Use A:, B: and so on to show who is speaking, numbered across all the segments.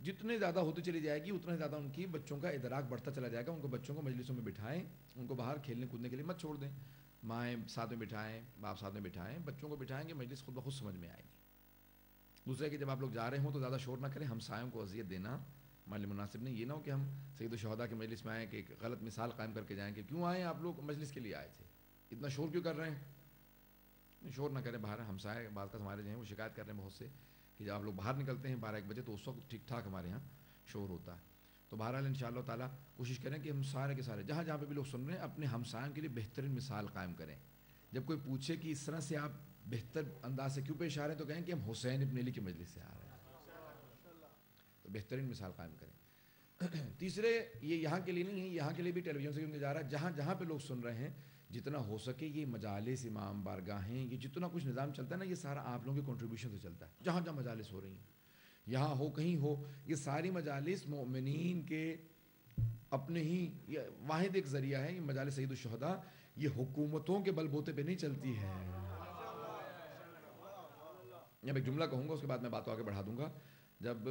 A: جتنے زیادہ ہوتی چلی جائے گی اتنا زیادہ ان کی بچوں کا ادراک بڑھتا چلا جائے گا. ان کو بچوں کو مجلسوں میں بٹھائیں, ان کو باہر کھیلنے کودنے کے لیے مت چھوڑ دیں. مائیں ساتھ میں بٹھائیں, باپ ساتھ میں بٹھائیں, بچوں کو بٹھائیں گے مجلس خود بخود سمجھ میں آئے گی. دوسرا کہ جب آپ لوگ جا رہے ہوں تو زیادہ شور نہ کریں, ہمسایوں کو اذیت دینا ہمارے لیے مناسب نہیں. یہ نہ ہو کہ ہم سید الشہداء کے مجلس میں آئیں کہ ایک غلط مثال قائم کر کے جائیں کہ کیوں آئے آپ لوگ, مجلس کے لیے آئے تھے, اتنا شور کیوں کر رہے ہیں. شور نہ کریں باہر. ہمسائے بعض کا ہمارے جو ہیں وہ شکایت کر رہے ہیں بہت سے کہ جب آپ لوگ باہر نکلتے ہیں 12-1 بجے تو اس وقت ٹھیک ٹھاک ہمارے یہاں شور ہوتا ہے. تو بہرحال انشاءاللہ تعالیٰ کوشش کریں کہ ہم سارے کے سارے جہاں جہاں پہ بھی لوگ سن رہے ہیں اپنے ہمسایوں کے لیے بہترین مثال قائم کریں. جب کوئی پوچھے کہ اس طرح سے آپ بہتر انداز سے کیوں پیش آ رہے ہیں تو کہیں کہ ہم حسین ابن علی کے مجلس سے آ رہے ہیں. تو بہترین مثال قائم کریں. تیسرے یہ یہاں کے لیے نہیں ہے, یہاں کے لیے بھی ٹیلی ویژن سے کیونکہ جا رہا ہے, جہاں جہاں پہ لوگ سن رہے ہیں جتنا ہو سکے یہ مجالس, امام بارگاہیں, یہ جتنا کچھ نظام چلتا ہے نا یہ سارا آپ لوگوں کے کنٹریبیوشن سے چلتا ہے. جہاں جہاں مجالس ہو رہی ہیں, یہاں ہو کہیں ہو, یہ ساری مجالس مومنین کے اپنے ہی واحد ایک ذریعہ ہے. یہ مجالس سید الشہداء یہ حکومتوں کے بل بوتے پہ نہیں چلتی ہے. جب ایک جملہ کہوں گا اس کے بعد میں بات کو آگے بڑھا دوں گا. جب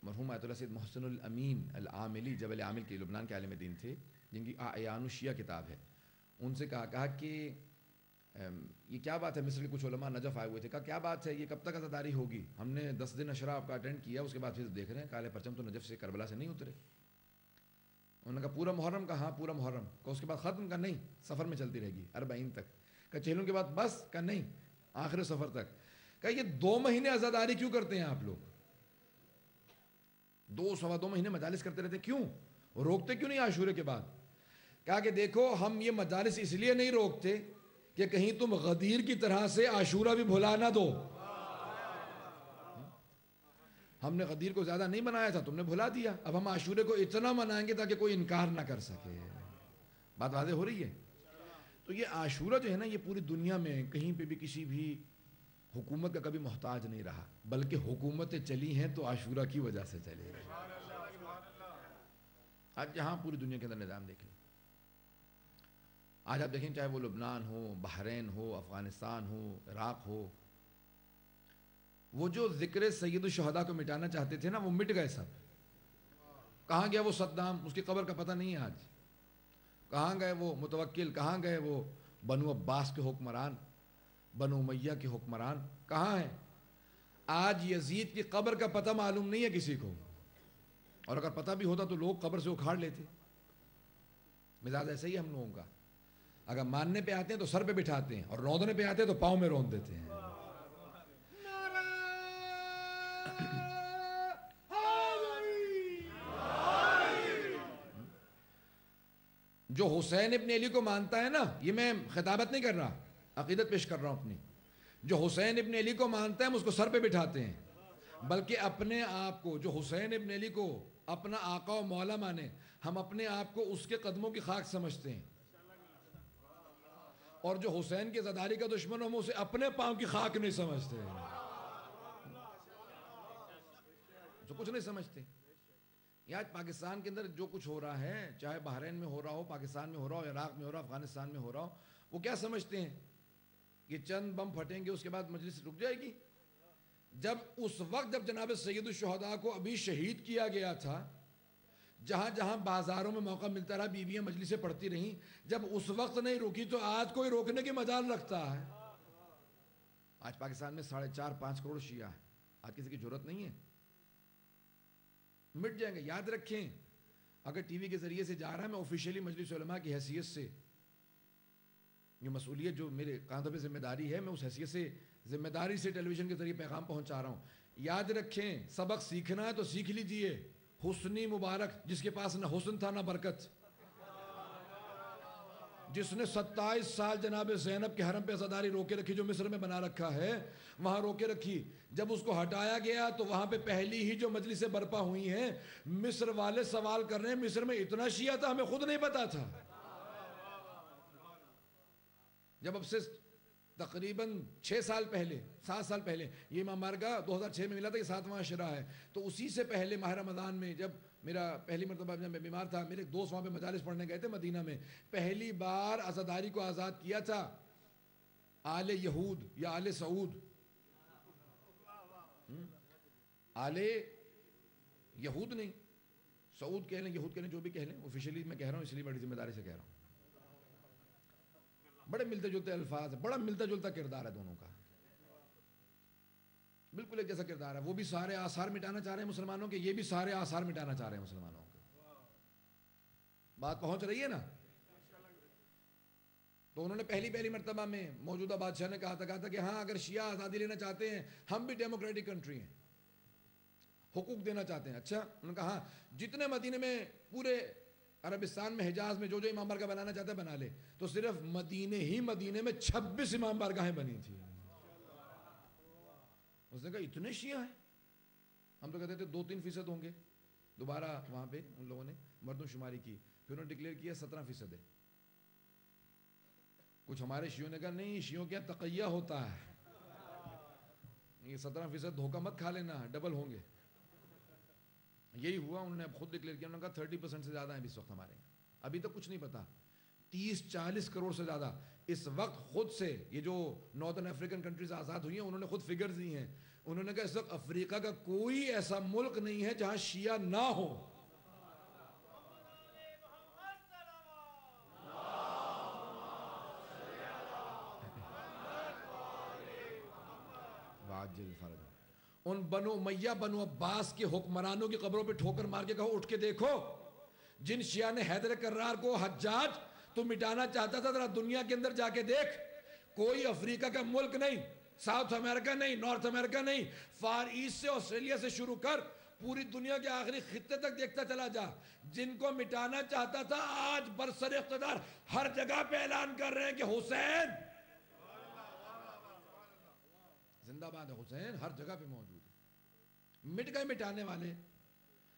A: مرحوم آیت اللہ سید محسن الامین العاملی جبل عامل کے لبنان کے عالم دین تھے جن کی اعیان الشیعہ کتاب ہے, ان سے کہا کہ یہ کیا بات ہے, مصر کے کچھ علماء نجف آئے ہوئے تھے, کہا کیا بات ہے یہ کب تک عزاداری ہوگی, ہم نے 10 دن اشرا آپ کا اٹینڈ کیا اس کے بعد پھر دیکھ رہے ہیں کالے پرچم تو نجف سے کربلا سے نہیں اترے. انہوں نے کہا پورا محرم, کہا ہاں پورا محرم, کہا اس کے بعد ختم, کہا نہیں سفر میں چلتی رہے گی 40 تک, کہا چہلوں کے بعد بس, کہا نہیں آخر سفر تک. کہا یہ 2 مہینے عزاداری کیوں کرتے ہیں آپ لوگ, 2 مہینے مجالس کرتے رہتے, کیوں روکتے کیوں نہیں عاشورے کے بعد. کہا کہ دیکھو ہم یہ مجالس اس لیے نہیں روکتے کہ کہیں تم غدیر کی طرح سے عاشورہ بھی بھلا نہ دو. ہم نے غدیر کو زیادہ نہیں منایا تھا, تم نے بھلا دیا, اب ہم عاشورے کو اتنا منائیں گے تاکہ کوئی انکار نہ کر سکے. بات واضح ہو رہی ہے. تو یہ عاشورہ جو ہے نا یہ پوری دنیا میں کہیں پہ بھی کسی بھی حکومت کا کبھی محتاج نہیں رہا, بلکہ حکومتیں چلی ہیں تو عاشورہ کی وجہ سے چلے. آج جہاں پوری دنیا کے اندر نظام دیکھیں, آج آپ دیکھیں چاہے وہ لبنان ہو, بحرین ہو, افغانستان ہو, عراق ہو, وہ جو ذکر سید الشہداء کو مٹانا چاہتے تھے نا وہ مٹ گئے سب. کہاں گیا وہ صدام, اس کی قبر کا پتہ نہیں ہے آج. کہاں گئے وہ متوکل, کہاں گئے وہ بنو عباس کے حکمران, بنو امیہ کے حکمران, کہاں ہیں آج. یزید کی قبر کا پتہ معلوم نہیں ہے کسی کو, اور اگر پتہ بھی ہوتا تو لوگ قبر سے اکھاڑ لیتے. مزاج ایسے ہی ہم لوگوں کا, اگر ماننے پہ آتے ہیں تو سر پہ بٹھاتے ہیں, اور روندنے پہ آتے ہیں تو پاؤں میں روند دیتے ہیں. جو حسین ابن علی کو مانتا ہے نا, یہ میں خطابت نہیں کر رہا, عقیدت پیش کر رہا ہوں اپنی, جو حسین ابن علی کو مانتا ہے ہم اس کو سر پہ بٹھاتے ہیں, بلکہ اپنے آپ کو جو حسین ابن علی کو اپنا آقا و مولا مانے, ہم اپنے آپ کو اس کے قدموں کی خاک سمجھتے ہیں. اور جو حسین کے زداری کا دشمن ہم اسے اپنے پاؤں کی خاک نہیں سمجھتے, جو کچھ نہیں سمجھتے. یہ آج پاکستان کے اندر جو کچھ ہو رہا ہے, چاہے بحرین میں ہو رہا ہو, پاکستان میں ہو رہا ہو, عراق میں ہو رہا ہو, افغانستان میں ہو رہا ہو, وہ کیا سمجھتے ہیں کہ چند بم پھٹیں گے اس کے بعد مجلس رک جائے گی. جب اس وقت جب جناب سید الشہداء کو ابھی شہید کیا گیا تھا, جہاں جہاں بازاروں میں موقع ملتا رہا بیویاں مجلسیں پڑھتی رہیں, جب اس وقت نہیں رکی تو آج کوئی روکنے کی مجال رکھتا ہے. آج پاکستان میں 4.5-5 کروڑ شیعہ ہیں, آج کسی کی جرت نہیں ہے. مٹ جائیں گے. یاد رکھیں اگر ٹی وی کے ذریعے سے جا رہا ہے, میں آفیشیلی مجلس علماء کی حیثیت سے, یہ مسئولیت جو میرے کاندھوں پہ ذمہ داری ہے, میں اس حیثیت سے ذمہ داری سے ٹیلی ویژن کے ذریعے پیغام پہنچا رہا ہوں. یاد رکھیں سبق سیکھنا ہے تو سیکھ لیجئے. حسنی مبارک جس کے پاس نہ حسن تھا نہ برکت, جس نے 27 سال جناب زینب کے حرم پہ عزاداری روکے رکھی, جو مصر میں بنا رکھا ہے وہاں روکے رکھی. جب اس کو ہٹایا گیا تو وہاں پہ پہلی ہی جو مجلسیں برپا ہوئی ہیں, مصر والے سوال کر رہے ہیں مصر میں اتنا شیعہ تھا, ہمیں خود نہیں پتا تھا. جب اب سے تقریباً 6 سال پہلے 7 سال پہلے, یہ امام بارگاہ 2006 میں ملا تھا, یہ 7واں عشرہ ہے, تو اسی سے پہلے ماہ رمضان میں جب میرا پہلی مرتبہ جب میں بیمار تھا, میرے ایک دوست وہاں پہ مجالس پڑھنے گئے تھے مدینہ میں, پہلی بار عزاداری کو آزاد کیا تھا آل یہود یا آل سعود, آل یہود نہیں، سعود کہہ لیں، یہود کہہ لیں، جو بھی کہہ لیں، آفیشلی میں کہہ رہا ہوں، اس لیے بڑی ذمہ داری سے کہہ رہا ہوں. بڑے ملتے جلتے الفاظ ہیں، بڑا ملتا جلتا کردار ہے دونوں کا، بالکل ایک جیسا کردار ہے. وہ بھی سارے آثار مٹانا چاہ رہے ہیں مسلمانوں کے، یہ بھی سارے آثار مٹانا چاہ رہے ہیں مسلمانوں کے. بات پہنچ رہی ہے نا؟ تو انہوں نے پہلی مرتبہ میں موجودہ بادشاہ نے کہا تھا کہ ہاں اگر شیعہ آزادی لینا چاہتے ہیں، ہم بھی ڈیموکریٹک کنٹری ہیں، حقوق دینا چاہتے ہیں. اچھا، انہوں نے کہا ہاں جتنے مدینے میں پورے عربستان میں حجاز میں جو امام بارگاہ بنانا چاہتا ہے بنا لے. تو صرف مدینے میں 26 امام بارگاہیں بنی تھی. اس نے کہا اتنے شیعہ ہیں؟ ہم تو کہتے تھے 2-3% ہوں گے. دوبارہ وہاں پہ ان لوگوں نے مردم شماری کی، پھر انہوں نے ڈکلیئر کیا 17% ہے. کچھ ہمارے شیعوں نے کہا نہیں، شیعوں کیا تقیہ ہوتا ہے، یہ 17% دھوکہ مت کھا لینا، ڈبل ہوں گے. یہی ہوا، انہوں نے اب خود ڈکلیئر کیا، انہوں نے کہا 30% سے زیادہ ہیں اس وقت ہمارے یہاں. ابھی تک کچھ نہیں پتا، 30-40 کروڑ سے زیادہ اس وقت. خود سے یہ جو ناردرن افریقن کنٹریز آزاد ہوئی ہیں، انہوں نے خود فگرز دی ہیں. انہوں نے کہا اس وقت افریقہ کا کوئی ایسا ملک نہیں ہے جہاں شیعہ نہ ہو. ان بنو امیہ بنو عباس کے حکمرانوں کی قبروں پہ ٹھوکر مار کے کہو اٹھ کے دیکھو، جن شیعہ نے حیدر کرار کو حجاج تو مٹانا چاہتا تھا، ذرا دنیا کے اندر جا کے دیکھ، کوئی افریقہ کا ملک نہیں، ساؤتھ امریکہ نہیں، نارتھ امریکہ نہیں، فار ایسٹ سے آسٹریلیا سے شروع کر پوری دنیا کے آخری خطے تک دیکھتا چلا جا، جن کو مٹانا چاہتا تھا آج برسر اقتدار ہر جگہ پہ اعلان کر رہے ہیں کہ حسین زندہ باد ہے، حسین ہر جگہ پہ موجود ہے. مٹ گئے مٹانے والے.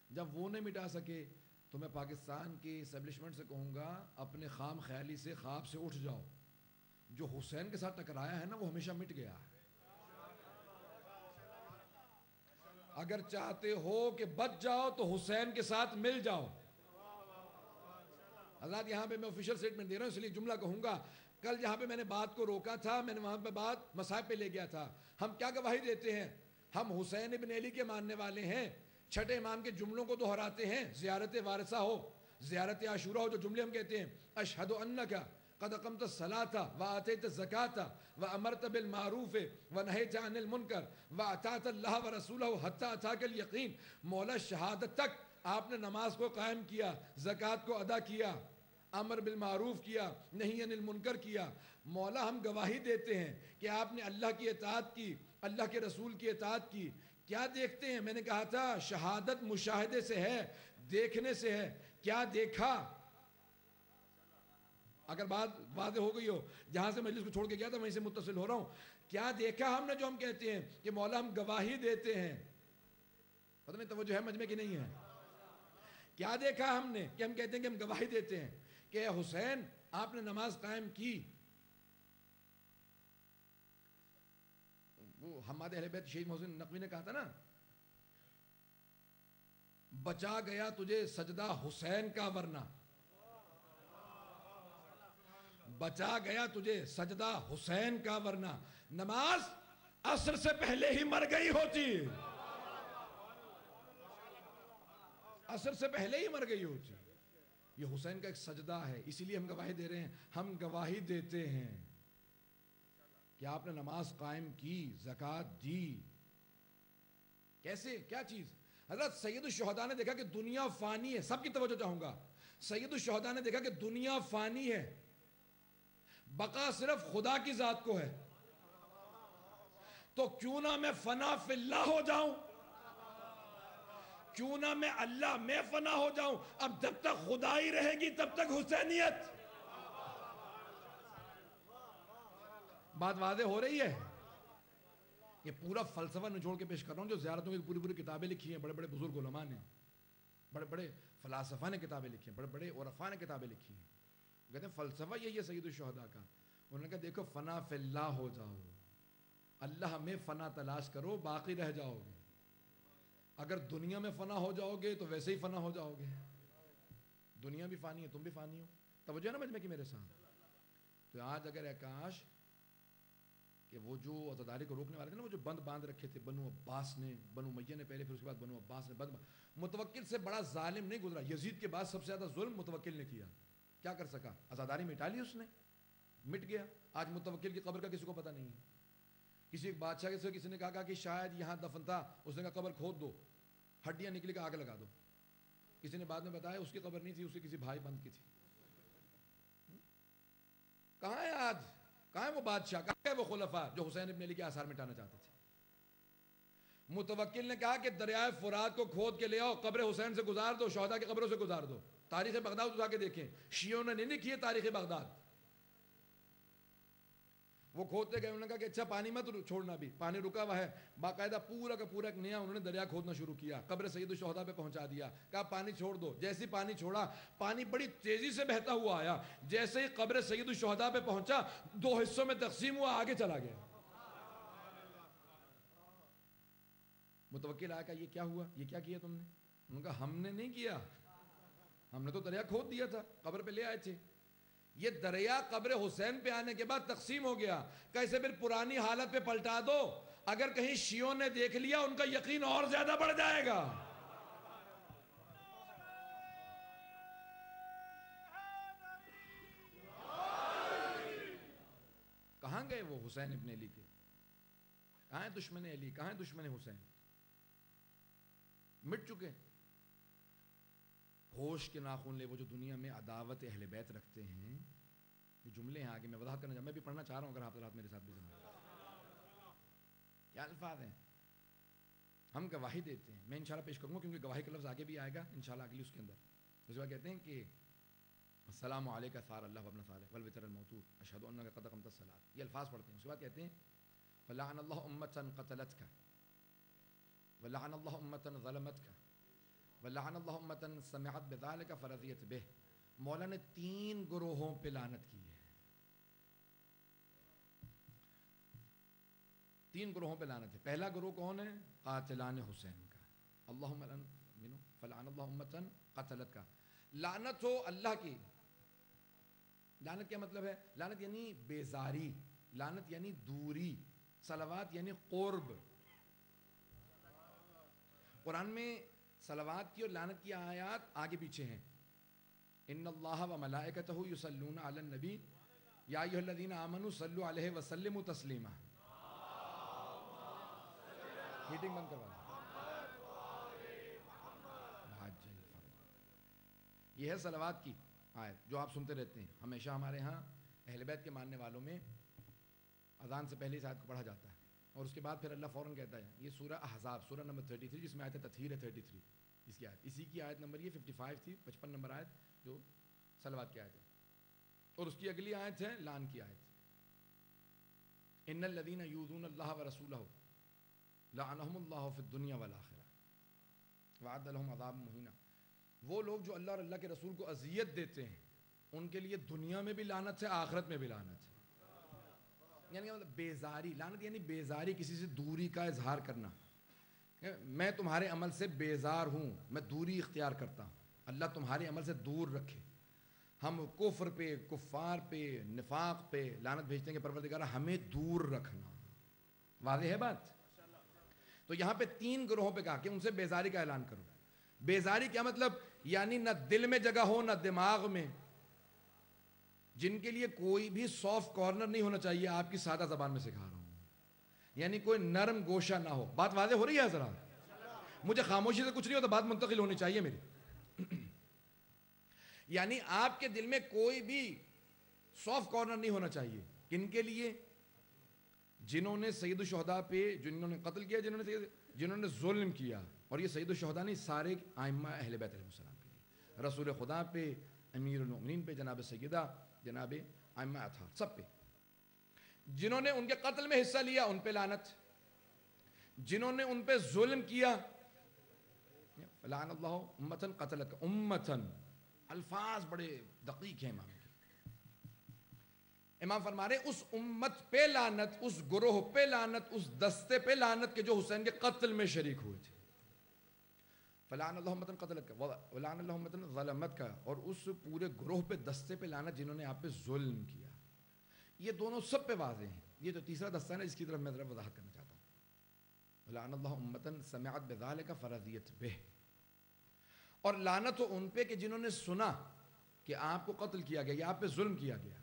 A: جب وہ نہیں مٹا سکے تو میں پاکستان کی اسٹیبلشمنٹ سے کہوں گا اپنے خام خیالی سے خواب سے اٹھ جاؤ. جو حسین کے ساتھ ٹکرایا ہے نا وہ ہمیشہ مٹ گیا. اگر چاہتے ہو کہ بچ جاؤ تو حسین کے ساتھ مل جاؤ. حضرات یہاں پہ میں آفیشیل سٹیٹمنٹ دے رہا ہوں، اس لیے جملہ کہوں گا. کل جہاں پہ میں نے بات کو روکا تھا، میں نے وہاں پہ بات مصائب پہ لے گیا تھا. ہم کیا گواہی دیتے ہیں؟ ہم حسین ابن علی کے ماننے والے ہیں. چھٹے امام کے جملوں کو دہراتے ہیں، زیارت وارثہ ہو، زیارت عاشورہ ہو، جو جملے ہم کہتے ہیں اشہد انک قد اقمت الصلاۃ وآتیت الزکاۃ وامرت بالمعروف ونہیت عن المنکر واطعت اللہ ورسولہ حتی اتاک الیقین. مولا شہادت تک آپ نے نماز کو قائم کیا، زکوٰۃ کو ادا کیا، امر بالمعروف کیا، نہی عن المنکر کیا. مولا ہم گواہی دیتے ہیں کہ آپ نے اللہ کی اطاعت کی، اللہ کے رسول کی اطاعت کی. کیا دیکھتے ہیں؟ میں نے کہا تھا شہادت مشاہدے سے ہے، دیکھنے سے ہے. کیا دیکھا؟ اگر بات واضح ہو گئی ہو، جہاں سے مجلس کو چھوڑ کے گیا تھا وہیں سے متصل ہو رہا ہوں. کیا دیکھا ہم نے جو ہم کہتے ہیں کہ مولا ہم گواہی دیتے ہیں؟ پتہ نہیں توجہ ہے مجمع کی نہیں ہے. کیا دیکھا ہم نے کہ ہم کہتے ہیں کہ ہم گواہی دیتے ہیں کہ اے حسین آپ نے نماز قائم کی. وہ حماد اہل بیت شہید محسن نقوی نے کہا تھا نا، بچا گیا تجھے سجدہ حسین کا ورنہ، بچا گیا تجھے سجدہ حسین کا ورنہ. نماز عصر سے پہلے ہی مر گئی ہوتی، عصر سے پہلے ہی مر گئی ہوتی. یہ حسین کا ایک سجدہ ہے، اسی لیے ہم گواہی دے رہے ہیں. ہم گواہی دیتے ہیں کہ آپ نے نماز قائم کی، زکوٰۃ دی. کیسے؟ کیا چیز؟ حضرت سید الشہداء نے دیکھا کہ دنیا فانی ہے. سب کی توجہ چاہوں گا. سید الشہداء نے دیکھا کہ دنیا فانی ہے، بقا صرف خدا کی ذات کو ہے. تو کیوں نہ میں فنا فی اللہ ہو جاؤں، کیوں نہ میں اللہ میں فنا ہو جاؤں. اب جب تک خدا ہی رہے گی تب تک حسینیت. بات واضح ہو رہی ہے؟ یہ پورا فلسفہ نچوڑ کے پیش کر رہا ہوں، جو زیارتوں کی پوری کتابیں لکھی ہیں بڑے بڑے بزرگ علماء نے، بڑے بڑے فلاسفہ نے کتابیں لکھی ہیں، بڑے بڑے عرفاء نے کتابیں لکھی ہیں. کہتے ہیں فلسفہ یہی ہے سید الشہداء کا. انہوں نے کہا دیکھو فنا فی اللہ ہو جاؤ، اللہ میں فنا تلاش کرو، باقی رہ جاؤ گے. اگر دنیا میں فنا ہو جاؤ گے تو ویسے ہی فنا ہو جاؤ گے. دنیا بھی فانی ہے، تم بھی فانی ہو. توجہ نا مجمع کی میرے ساتھ. تو آج اگر اکاش کہ کہ وہ جو عزاداری کو روکنے والے تھے نا، وہ جو بند باندھ رکھے تھے بنو عباس نے، بنو امیہ نے پہلے، پھر اس کے بعد بنو عباس نے متوکل سے بڑا ظالم نہیں گزرا. یزید کے بعد سب سے زیادہ ظلم متوکل نے کیا. کیا کر سکا؟ عزاداری مٹا لی اس نے، مٹ گیا. آج متوکل کی قبر کا کسی کو پتہ نہیں ہے. کسی ایک بادشاہ سے کسی نے کہا کہ شاید یہاں دفن تھا، اس نے کہا قبر کھود دو، ہڈیاں نکلی کہ آگ لگا دو. کسی نے بعد میں بتایا اس کی قبر نہیں تھی، اس کے کسی بھائی بند کی تھی. کہاں ہے آج؟ کہاں ہے وہ بادشاہ؟ کہاں ہے وہ خلفاء جو حسین ابن علی کے آثار مٹانا چاہتے تھے؟ متوکل نے کہا کہ دریائے فرات کو کھود کے لے آؤ، قبر حسین سے گزار دو، شہداء کی قبروں سے گزار دو. تاریخ بغداد اٹھا کے دیکھیں، شیعوں نے نہیں لکھی ہے تاریخ بغداد. وہ کھودتے گئے، انہوں نے کہا کہ اچھا پانی مت چھوڑنا، بھی پانی رکا ہوا ہے. باقاعدہ پورا کا پورا ایک نیا انہوں نے دریا کھودنا شروع کیا، قبر سید الشہداء پہ پہنچا دیا. کہا پانی چھوڑ دو. جیسے ہی پانی چھوڑا، پانی بڑی تیزی سے بہتا ہوا آیا. جیسے ہی قبر سید الشہداء پہ پہنچا، 2 حصوں میں تقسیم ہوا، آگے چلا گیا. متوکل آیا کہ یہ کیا ہوا، یہ کیا کیا تم نے؟ انہوں نے کہا ہم نے نہیں کیا، ہم نے تو دریا کھود دیا تھا، قبر پہ لے آئے تھے. یہ دریا قبر حسین پہ آنے کے بعد تقسیم ہو گیا. کیسے پھر پرانی حالت پہ پلٹا دو، اگر کہیں شیعوں نے دیکھ لیا ان کا یقین اور زیادہ بڑھ جائے گا. کہاں گئے وہ حسین ابن علی کے؟ کہاں ہے دشمن علی؟ کہاں ہے دشمن حسین؟ مٹ چکے. ہوش کے ناخن لے وہ جو دنیا میں عداوت اہل بیت رکھتے ہیں. یہ جملے ہیں آگے میں وضاحت کرنا چاہتا ہوں، میں بھی پڑھنا چاہ رہا ہوں اگر آپ رات میرے ساتھ بھی سنیں. کیا الفاظ ہیں؟ ہم گواہی دیتے ہیں. میں انشاءاللہ پیش کروں گا کیونکہ گواہی کا لفظ آگے بھی آئے گا انشاءاللہ اگلی اس کے اندر. اس کے بعد کہتے ہیں کہ السلام علیک ثار اللہ وابن صالح والوتر الموتور اشہد انک قد اقمت الصلاۃ. یہ الفاظ پڑھتے ہیں. اس کے بعد کہتے ہیں فلعن اللہ امتا قتلتک ولعن اللہ امتا ظلمتک ولعن اللہ امتا سمعت بذلک فرضیت بہ. مولا نے 3 گروہوں پہ لعنت کی ہے. 3 گروہوں پہ لعنت ہے. پہلا گروہ کون ہے؟ قاتلان حسین کا. اللہم فلعن اللہ امتا قتلت کا. لعنت ہو اللہ کی. لعنت کیا مطلب ہے؟ لعنت یعنی بیزاری، لعنت یعنی دوری، صلوات یعنی قرب. قرآن میں صلوات کی اور لعنت کی آیات آگے پیچھے ہیں. ان اللہ و ملائکتہ یصلون علی النبی یا ایھا الذین آمنوا صلوا علیہ وسلموا تسلیما. ہیٹنگ بند کروا دیں. یہ ہے صلوات کی آیت جو آپ سنتے رہتے ہیں. ہمیشہ ہمارے ہاں اہل بیت کے ماننے والوں میں اذان سے پہلے اس آیت کو پڑھا جاتا ہے اور اس کے بعد پھر اللہ فوراً کہتا ہے. یہ سورہ احزاب سورہ نمبر 33 جس میں آیت تطہیر ہے 33 اس کی آیت. اسی کی آیت نمبر یہ 55 تھی، 55 نمبر آیت جو صلوات کی آیت ہے. اور اس کی اگلی آیت ہے لعن کی آیت. ان الذین یؤذون اللہ ورسولہ لعنہم اللہ فی الدنیا والآخرہ وأعد لهم عذابا مہینا. وہ لوگ جو اللہ اور اللہ کے رسول کو اذیت دیتے ہیں ان کے لیے دنیا میں بھی لعنت ہے، آخرت میں بھی لعنت ہے. یعنی مطلب بیزاری. لعنت یعنی بیزاری، کسی سے دوری کا اظہار کرنا. میں تمہارے عمل سے بیزار ہوں، میں دوری اختیار کرتا ہوں. اللہ تمہارے عمل سے دور رکھے. ہم کفر پہ، کفار پہ، نفاق پہ لعنت بھیجتے ہیں کہ پروردگار ہمیں دور رکھنا. واضح ہے بات؟ تو یہاں پہ 3 گروہوں پہ کہا کہ ان سے بیزاری کا اعلان کرو. بیزاری کیا مطلب؟ یعنی نہ دل میں جگہ ہو نہ دماغ میں، جن کے لیے کوئی بھی سافٹ کارنر نہیں ہونا چاہیے. آپ کی سادہ زبان میں سکھا رہا ہوں، یعنی کوئی نرم گوشہ نہ ہو. بات واضح ہو رہی ہے ذرا؟ مجھے خاموشی سے کچھ نہیں ہوتا، بات منتقل ہونی چاہیے میری. یعنی آپ کے دل میں کوئی بھی سافٹ کارنر نہیں ہونا چاہیے. کن کے لیے؟ جنہوں نے سید الشہداء پہ، جنہوں نے قتل کیا، جنہوں نے ظلم کیا. اور یہ سید الشہداء نہیں، سارے ائمہ اہل بیت علیہ السلام کے لیے، رسول خدا پہ، امیر المؤمنین پہ، جناب سیدہ، جناب ائمہ اطہار، سب پہ. جنہوں نے ان کے قتل میں حصہ لیا ان پہ لعنت. جنہوں نے ان پہ ظلم کیا لعن اللہ امتن قتلت. امتن الفاظ بڑے دقیق ہیں امام کے. امام فرما رہے اس امت پہ لعنت، اس گروہ پہ لعنت، اس دستے پہ لعنت کہ جو حسین کے قتل میں شریک ہوئے تھے. فلعن اللہ امتن قتلت کا ولعن اللہ امتن ظلمت کا. اور اس پورے گروہ پہ، دستے پہ لعنت جنہوں نے آپ پہ ظلم کیا. یہ دونوں سب پہ واضح ہیں. یہ جو تیسرا دستہ ہے نا، اس کی طرف میں ذرا وضاحت کرنا چاہتا ہوں. لعن اللہ امتن سمعت بذالک فرضیت بہ، اور لعنت ہو ان پہ کہ جنہوں نے سنا کہ آپ کو قتل کیا گیا یا آپ پہ ظلم کیا گیا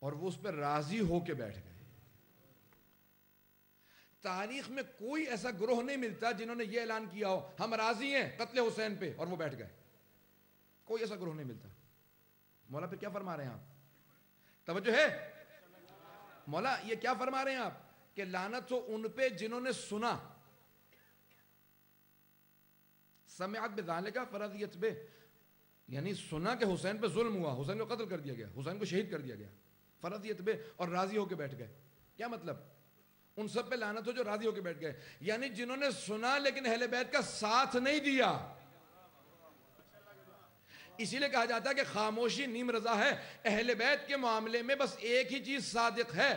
A: اور وہ اس پہ راضی ہو کے بیٹھ گئے. تاریخ میں کوئی ایسا گروہ نہیں ملتا جنہوں نے یہ اعلان کیا ہو ہم راضی ہیں قتل حسین پہ اور وہ بیٹھ گئے. کوئی ایسا گروہ نہیں ملتا. مولا پھر کیا فرما رہے ہیں آپ؟ توجہ ہے مولا یہ کیا فرما رہے ہیں آپ کہ لعنت ہو ان پہ جنہوں نے سنا. سمعت بذالک فرضیت بہ، یعنی سنا کہ حسین پہ ظلم ہوا، حسین کو قتل کر دیا گیا، حسین کو شہید کر دیا گیا. فرضیت بہ، اور راضی ہو کے بیٹھ گئے. کیا مطلب؟ ان سب پہ لعنت ہو جو راضی ہو کے بیٹھ گئے، یعنی جنہوں نے سنا لیکن اہل بیت کا ساتھ نہیں دیا. اسی لیے کہا جاتا ہے کہ خاموشی نیم رضا ہے. اہل بیت کے معاملے میں بس ایک ہی چیز صادق ہے،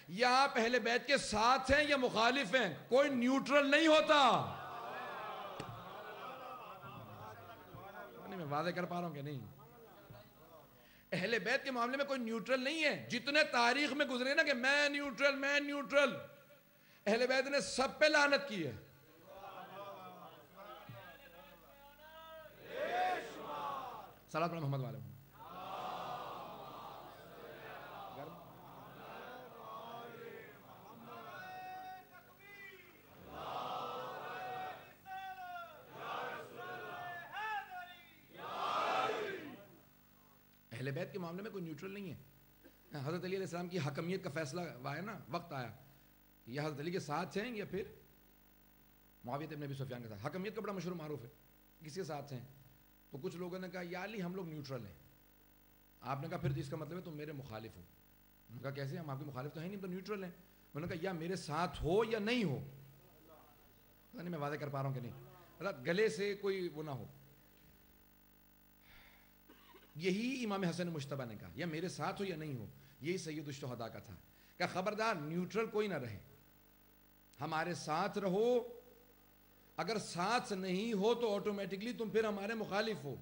A: یا آپ اہل بیت کے ساتھ ہیں یا مخالف ہیں، کوئی نیوٹرل نہیں ہوتا. میں واضح کر پا رہا ہوں کہ نہیں؟ اہل بیت کے معاملے میں کوئی نیوٹرل نہیں ہے. جتنے تاریخ میں گزرے نا کہ میں نیوٹرل، اہل بیت نے سب پہ لعنت کی ہے. صلوات علی محمد والے محمد. اہل بیت کے معاملے میں کوئی نیوٹرل نہیں ہے. حضرت علی علیہ السلام کی حکمیت کا فیصلہ آیا نا، وقت آیا کہ یہ حضرت علی کے ساتھ ہیں یا پھر معاویہ ابن ابی سفیان کے ساتھ. حکمیت کا بڑا مشہور معروف ہے، کس کے ساتھ ہیں؟ تو کچھ لوگوں نے کہا یا علی ہم لوگ نیوٹرل ہیں. آپ نے کہا پھر اس کا مطلب ہے تم میرے مخالف ہو. انہوں نے کہا کیسے؟ ہم آپ کے مخالف تو ہیں نہیں، تو نیوٹرل ہیں. انہوں نے کہا یا میرے ساتھ ہو یا نہیں ہو. پتہ نہیں میں واضح کر پا رہا ہوں کہ نہیں، مطلب گلے سے کوئی وہ نہ ہو. یہی امام حسن مجتبیٰ نے کہا یا میرے ساتھ ہو یا نہیں ہو. یہی سید الشہداء کا تھا کہ خبردار نیوٹرل کوئی نہ رہے، ہمارے ساتھ رہو. اگر ساتھ نہیں ہو تو آٹومیٹکلی تم پھر ہمارے مخالف ہو.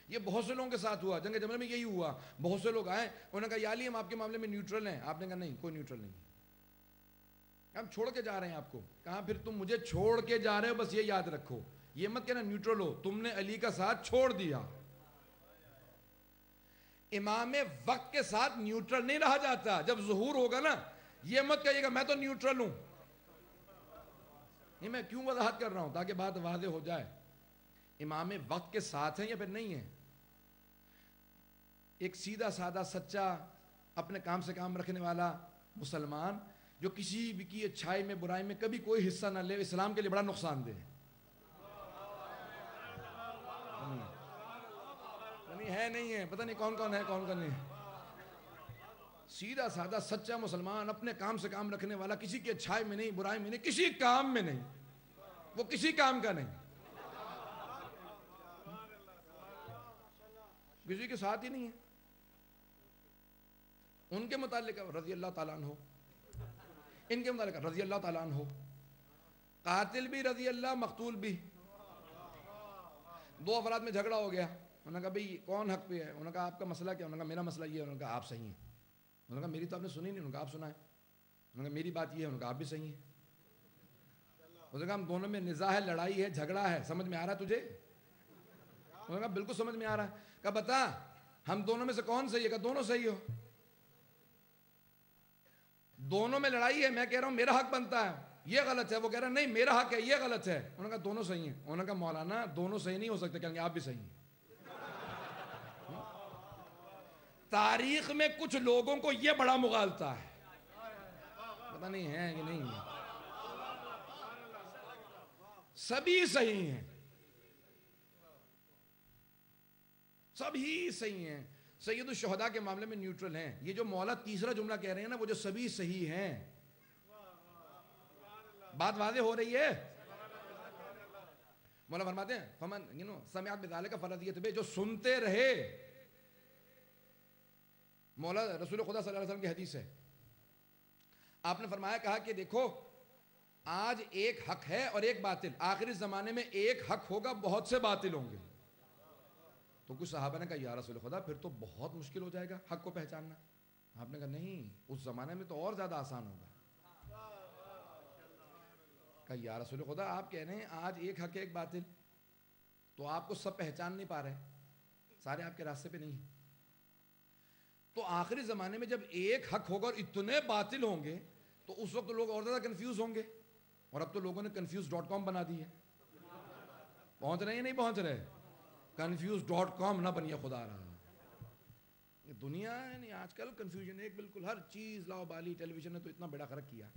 A: یہ بہت سے لوگوں کے ساتھ ہوا، جنگ جمل میں یہی ہوا. بہت سے لوگ آئے، انہوں نے کہا یا علی ہم آپ کے معاملے میں نیوٹرل ہیں. آپ نے کہا نہیں، کوئی نیوٹرل نہیں، ہم چھوڑ کے جا رہے ہیں آپ کو. کہا پھر تم مجھے چھوڑ کے جا رہے ہو، بس یہ یاد رکھو، یہ مت کہنا نیوٹرل ہو، تم نے علی کا ساتھ چھوڑ دیا. امام وقت کے ساتھ نیوٹرل نہیں رہا جاتا. جب ظہور ہوگا نا، یہ مت کہیے گا میں تو نیوٹرل ہوں. نہیں، میں کیوں وضاحت کر رہا ہوں تاکہ بات واضح ہو جائے. امام وقت کے ساتھ ہیں یا پھر نہیں ہیں. ایک سیدھا سادہ سچا اپنے کام سے کام رکھنے والا مسلمان جو کسی بھی کی اچھائی میں برائی میں کبھی کوئی حصہ نہ لے، اسلام کے لیے بڑا نقصان دہ ہے. ہے نہیں ہے، پتہ نہیں کون کون ہے کون کون نہیں. سیدھا سادہ سچا مسلمان اپنے کام سے کام رکھنے والا، کسی کی اچھائی میں نہیں، برائی میں نہیں، کسی کام میں نہیں، وہ کسی کام کا نہیں، کسی کے ساتھ ہی نہیں ہے. ان کے متعلق رضی اللہ تعالیٰ عنہ، ان کے متعلق رضی اللہ تعالیٰ عنہ. قاتل بھی رضی اللہ، مقتول بھی. دو افراد میں جھگڑا ہو گیا. انہوں نے کہا بھئی کون حق پہ ہے؟ انہوں نے کہا آپ کا مسئلہ کیا؟ انہوں نے کہا میرا مسئلہ یہ ہے. انہوں نے کہا آپ صحیح ہیں. انہوں نے کہا میری تو آپ نے سنی نہیں. انہوں نے کہا آپ سنا ہے. انہوں نے کہا میری بات یہ ہے. انہوں نے کہا آپ بھی صحیح ہیں. انہوں نے کہا ہم دونوں میں نزاع ہے، لڑائی ہے، جھگڑا ہے، سمجھ میں آ رہا ہے تجھے؟ انہوں نے کہا بالکل سمجھ میں آ رہا ہے. کہا بتا ہم دونوں میں سے کون صحیح ہے؟ کہا دونوں صحیح ہو. دونوں میں لڑائی ہے، میں کہہ رہا ہوں میرا حق بنتا ہے، یہ غلط ہے. وہ کہہ رہا ہے نہیں میرا حق ہے، یہ غلط ہے. انہوں نے کہا دونوں صحیح ہیں. انہوں نے کہا مولانا دونوں صحیح نہیں ہو سکتے. کہیں گے آپ بھی صحیح ہیں. تاریخ میں کچھ لوگوں کو یہ بڑا مغالطہ ہے، پتہ نہیں ہے کہ نہیں ہے. سبھی صحیح ہیں، سبھی صحیح ہیں. سید الشہداء کے معاملے میں نیوٹرل ہیں. یہ جو مولا تیسرا جملہ کہہ رہے ہیں نا، وہ جو سبھی صحیح ہیں. بات واضح ہو رہی ہے؟ مولا فرماتے ہیں فمن سمعت بذالک فرضیت بہ، جو سنتے رہے. مولا رسول خدا صلی اللہ علیہ وسلم کی حدیث ہے، آپ نے فرمایا، کہا کہ دیکھو آج ایک حق ہے اور ایک باطل، آخری زمانے میں ایک حق ہوگا، بہت سے باطل ہوں گے. تو کچھ صحابہ نے کہا یا رسول خدا پھر تو بہت مشکل ہو جائے گا حق کو پہچاننا. آپ نے کہا نہیں، اس زمانے میں تو اور زیادہ آسان ہوگا. کہا یا رسول خدا آپ کہہ رہے ہیں آج ایک حق ایک باطل، تو آپ کو سب پہچان نہیں پا رہے، سارے آپ کے راستے پہ نہیں ہیں. تو آخری زمانے میں جب ایک حق ہوگا اور اتنے باطل ہوں گے تو اس وقت لوگ اور زیادہ کنفیوز ہوں گے. اور اب تو لوگوں نے confuse.com بنا دی ہے. پہنچ رہے ہیں نہیں پہنچ رہے؟ confuse.com نہ بنیے خدا رہا. یہ دنیا ہے نہیں آج کل کنفیوژن ایک بالکل ہر چیز لاؤ بالی. ٹیلی ویژن نے تو اتنا بڑا فرق کیا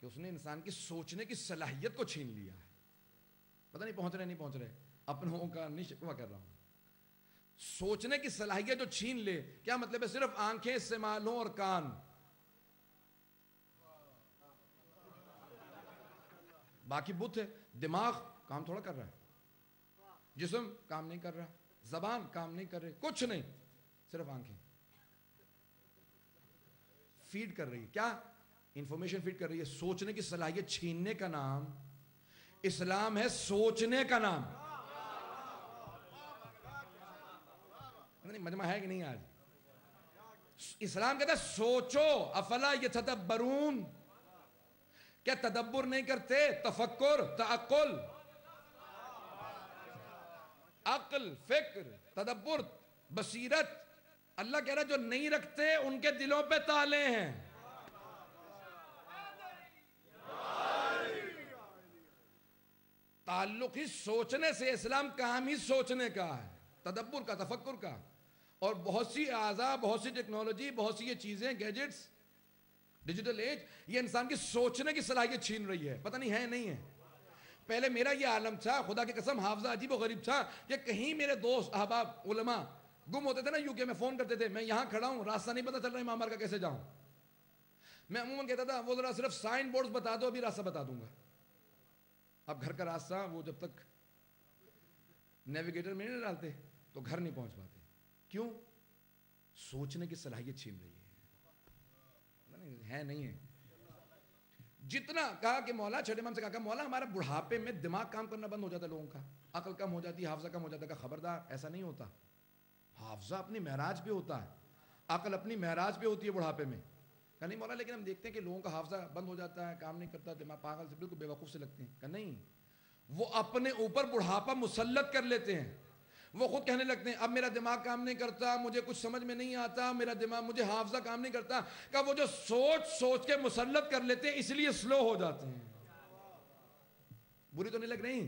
A: کہ اس نے انسان کی سوچنے کی صلاحیت کو چھین لیا ہے. پتہ نہیں پہنچ رہے نہیں پہنچ رہے، اپنوں کا نہیں شکوہ کر رہا ہوں. سوچنے کی صلاحیت جو چھین لے، کیا مطلب ہے؟ صرف آنکھیں استعمال ہوں اور کان. باقی بت ہے. دماغ کام تھوڑا کر رہا ہے، جسم کام نہیں کر رہا، زبان کام نہیں کر رہی، کچھ نہیں، صرف آنکھیں فیڈ کر رہی ہے. کیا انفارمیشن فیڈ کر رہی ہے. سوچنے کی صلاحیت چھیننے کا نام اسلام ہے، سوچنے کا نام. مجمع ہے کہ نہیں آج؟ اسلام کہتا ہے سوچو. افلا یتدبرون، کیا تدبر نہیں کرتے؟ تفکر، تعقل، عقل، فکر، تدبر، بصیرت. اللہ کہہ رہا ہے جو نہیں رکھتے ان کے دلوں پہ تالے ہیں. تعلق ہی سوچنے سے. اسلام کام ہی سوچنے کا ہے، تدبر کا، تفکر کا. اور بہت سی اعضاء، بہت سی ٹیکنالوجی، بہت سی یہ چیزیں، گیجٹس، ڈیجیٹل ایج، یہ انسان کی سوچنے کی صلاحیت چھین رہی ہے. پتہ نہیں ہے نہیں ہے. پہلے میرا یہ عالم تھا، خدا کی قسم حافظہ عجیب و غریب تھا، کہ کہیں میرے دوست احباب علماء گم ہوتے تھے نا یو کے میں، فون کرتے تھے، میں یہاں کھڑا ہوں، راستہ نہیں پتہ چل رہا امام کا کیسے جاؤں. میں عموماً کہتا تھا وہ ذرا صرف سائن بورڈز بتا دو، ابھی راستہ بتا دوں گا. اب گھر کا راستہ وہ جب تک نیویگیٹر میں نہیں ڈالتے تو گھر نہیں پہنچ پاتے. کیوں؟ سوچنے کی صلاحیت چھین رہی ہے نہیں ہے. جتنا کہا کہ مولا، چھوٹے امام سے کہا کہ مولا ہمارا بڑھاپے میں دماغ کام کرنا بند ہو جاتا ہے لوگوں کا، عقل کم ہو جاتی ہے، حافظہ کم ہو جاتا ہے. کہ خبردار ایسا نہیں ہوتا. حافظہ اپنی معراج پہ ہوتا ہے، عقل اپنی معراج پہ ہوتی ہے بڑھاپے میں. کہ نہیں مولا لیکن ہم دیکھتے ہیں کہ لوگوں کا حافظہ بند ہو جاتا ہے، کام نہیں کرتا، دماغ پاگل سے بالکل بے وقوف سے لگتے ہیں. کہ نہیں، وہ اپنے اوپر بڑھاپا مسلط کر لیتے ہیں. وہ خود کہنے لگتے ہیں اب میرا دماغ کام نہیں کرتا، مجھے کچھ سمجھ میں نہیں آتا، میرا دماغ، مجھے حافظہ کام نہیں کرتا. کہ وہ جو سوچ کے مسلط کر لیتے ہیں اس لیے سلو ہو جاتے ہیں. بری تو نہیں لگ رہی؟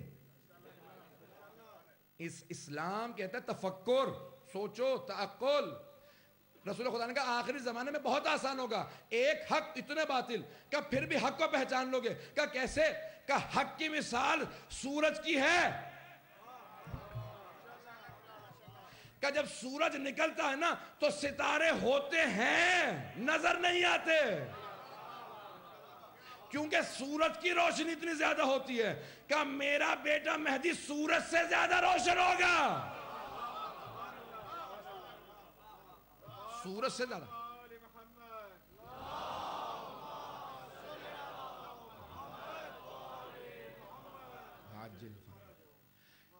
A: اسلام کہتا ہے تفکر، سوچو، تعقل. رسول خدا نے کہا آخری زمانے میں بہت آسان ہوگا، ایک حق اتنے باطل. کہ پھر بھی حق کو پہچان لوگے. کہ کیسے؟ کہ حق کی مثال سورج کی ہے. کہ جب سورج نکلتا ہے نا تو ستارے ہوتے ہیں، نظر نہیں آتے، کیونکہ سورج کی روشنی اتنی زیادہ ہوتی ہے. کہ میرا بیٹا مہدی سورج سے زیادہ روشن ہوگا، سورج سے زیادہ.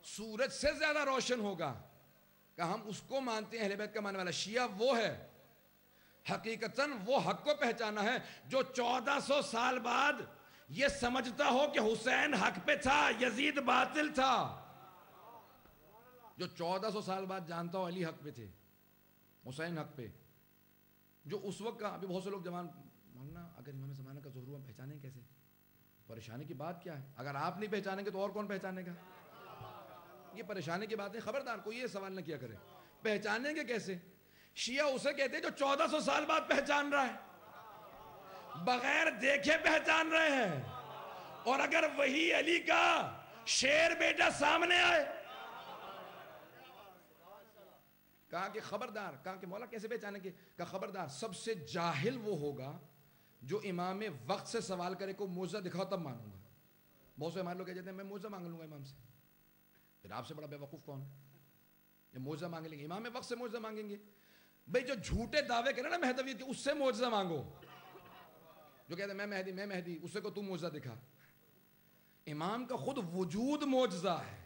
A: سورج سے زیادہ روشن ہوگا. کہ ہم اس کو مانتے ہیں، اہل بیت کا ماننے والا شیعہ وہ ہے. حقیقتاً وہ حق کو پہچانا ہے جو 1400 سال بعد یہ سمجھتا ہو کہ حسین حق پہ تھا، یزید باطل تھا. جو 1400 سال بعد جانتا ہو علی حق پہ تھے، حسین حق پہ. جو اس وقت کا، ابھی بہت سے لوگ جوان ماننا اگر امام زمانہ کا ظہور ہوا پہچانیں کیسے؟ پریشانی کی بات کیا ہے؟ اگر آپ نہیں پہچانیں گے تو اور کون پہچانے گا؟ یہ پریشانی کی بات ہے. خبردار کوئی یہ سوال نہ کیا کرے پہچانیں گے کیسے. شیعہ اسے کہتے ہیں جو 1400 سال بعد پہچان رہا ہے، بغیر دیکھے پہچان رہے ہیں. اور اگر وہی علی کا شیر بیٹا سامنے آئے، کہا کہ خبردار. کہا کہ مولا کیسے پہچانیں گے؟ کہا خبردار سب سے جاہل وہ ہوگا جو امام وقت سے سوال کرے کو معجزہ دکھاؤ تب مانوں گا. بہت سے ہمارے لوگ کہہ جاتے ہیں میں معجزہ مانگ لوں گا امام سے. پھر آپ سے بڑا بے وقوف کون ہے؟ یہ معجزہ مانگ لیں گے، امام وقت سے معجزہ مانگیں گے. بھئی جو جھوٹے دعوے کریں نا مہدویت کے، اس سے معجزہ مانگو. جو کہتے ہیں میں مہدی، اس سے کو تو معجزہ دکھا. امام کا خود وجود معجزہ ہے.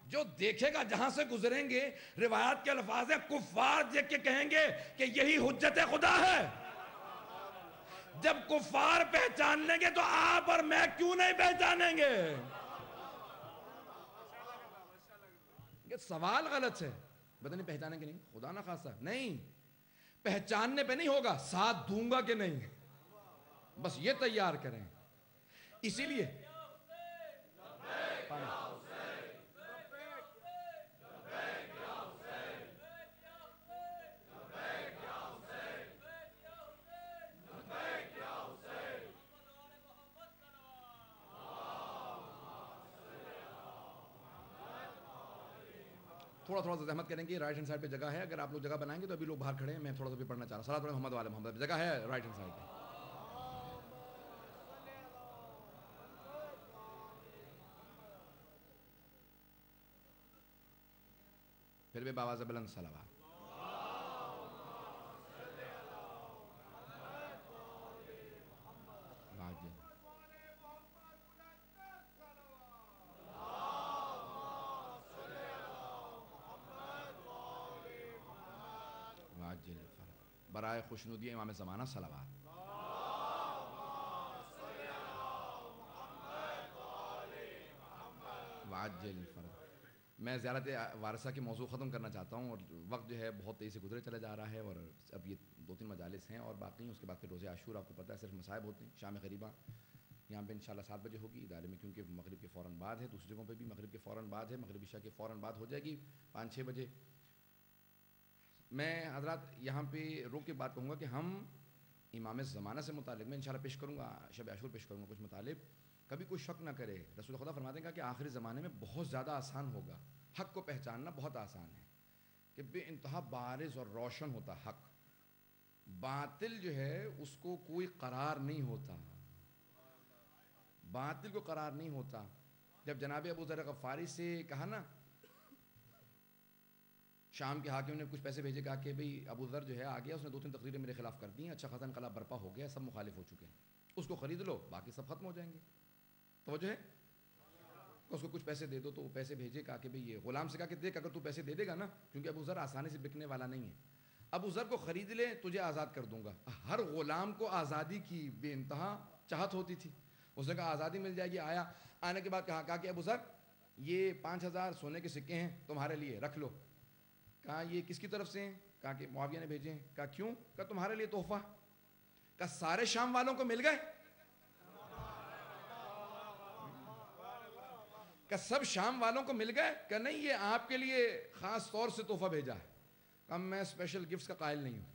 A: جو دیکھے گا جہاں سے گزریں گے، روایات کے الفاظ ہیں، کفار دیکھ کے کہیں گے کہ یہی حجت خدا ہے۔ جب کفار پہچان لیں گے تو آپ اور میں کیوں نہیں پہچانیں گے؟ یہ سوال غلط ہے، پتہ نہیں پہچانیں کہ نہیں، خدا نہ خاصہ نہیں، پہچاننے پہ نہیں ہوگا، ساتھ دوں گا کہ نہیں، بس یہ تیار کریں۔ اسی لیے تھوڑا تھوڑا زحمت کریں گے، رائٹ ہینڈ سائڈ پہ جگہ ہے، اگر آپ لوگ جگہ بنائیں گے تو ابھی لوگ باہر کھڑے ہیں، میں تھوڑا سا بھی پڑھنا چاہ رہا ہوں۔ صلاۃ علی محمد والے محمد، جگہ ہے رائٹ ہینڈ سائڈ پہ۔ پھر بھی باواز بلند صلوات۔ برائے خوشنودی امام زمانہ صلوات۔ وعجل فرج۔ میں زیارت وارثہ کی موضوع ختم کرنا چاہتا ہوں، اور وقت جو ہے بہت تیزی سے گزرے چلا جا رہا ہے، اور اب یہ 2-3 مجالس ہیں اور باقی اس کے بعد پھر روزہ عاشور، آپ کو پتہ ہے صرف مصائب ہوتے ہیں۔ شام غریبہ یہاں پہ انشاءاللہ 7 بجے ہوگی ادارے میں، کیونکہ مغرب کے فوراً بعد ہے، دوسری جگہوں پہ بھی مغرب کے فوراً بعد ہے، مغرب عشاء کے فوراً بعد ہو جائے گی 5-6 بجے۔ میں حضرات یہاں پہ روک کے بات کہوں گا کہ ہم امام زمانہ سے متعلق میں انشاءاللہ پیش کروں گا، شب عاشور پیش کروں گا کچھ مطالب، کبھی کوئی شک نہ کرے۔ رسول خدا فرماتے ہیں کہ آخری زمانے میں بہت زیادہ آسان ہوگا، حق کو پہچاننا بہت آسان ہے، کہ بے انتہا بارز اور روشن ہوتا حق، باطل جو ہے اس کو کوئی قرار نہیں ہوتا، باطل کو قرار نہیں ہوتا۔ جب جناب ابو ذر غفاری سے کہا نا، شام کے حاکم نے کچھ پیسے بھیجے، کہا کہ بھئی ابو ذر جو ہے آ گیا، اس نے 2-3 تقریریں میرے خلاف کر دی ہیں، اچھا خاصا انقلاب برپا ہو گیا، سب مخالف ہو چکے ہیں، اس کو خرید لو باقی سب ختم ہو جائیں گے۔ توجہ ہے، اس کو کچھ پیسے دے دو، تو وہ پیسے بھیجے، کہا کہ بھئی یہ غلام سے کہا کہ دیکھ اگر تو پیسے دے دے گا نا، کیونکہ ابو ذر آسانی سے بکنے والا نہیں ہے، ابو ذر کو خرید لے تجھے آزاد کر دوں گا۔ ہر غلام کو آزادی کی بے انتہا چاہت ہوتی تھی، اس نے کہا آزادی مل جائے گی۔ آیا، آنے کے بعد کہا کہ ابو ذر یہ 5000 سونے کے سکے ہیں تمہارے لیے، رکھ لو۔ کہا یہ کس کی طرف سے ہیں؟ کہا کہ معاویہ نے بھیجے ہیں۔ کہا کیوں؟ کہا تمہارے لیے تحفہ۔ کہا سارے شام والوں کو مل گئے؟ کہا سب شام والوں کو مل گئے؟ کہا نہیں، یہ آپ کے لیے خاص طور سے تحفہ بھیجا ہے۔ کہا میں اسپیشل گفٹس کا قائل نہیں ہوں۔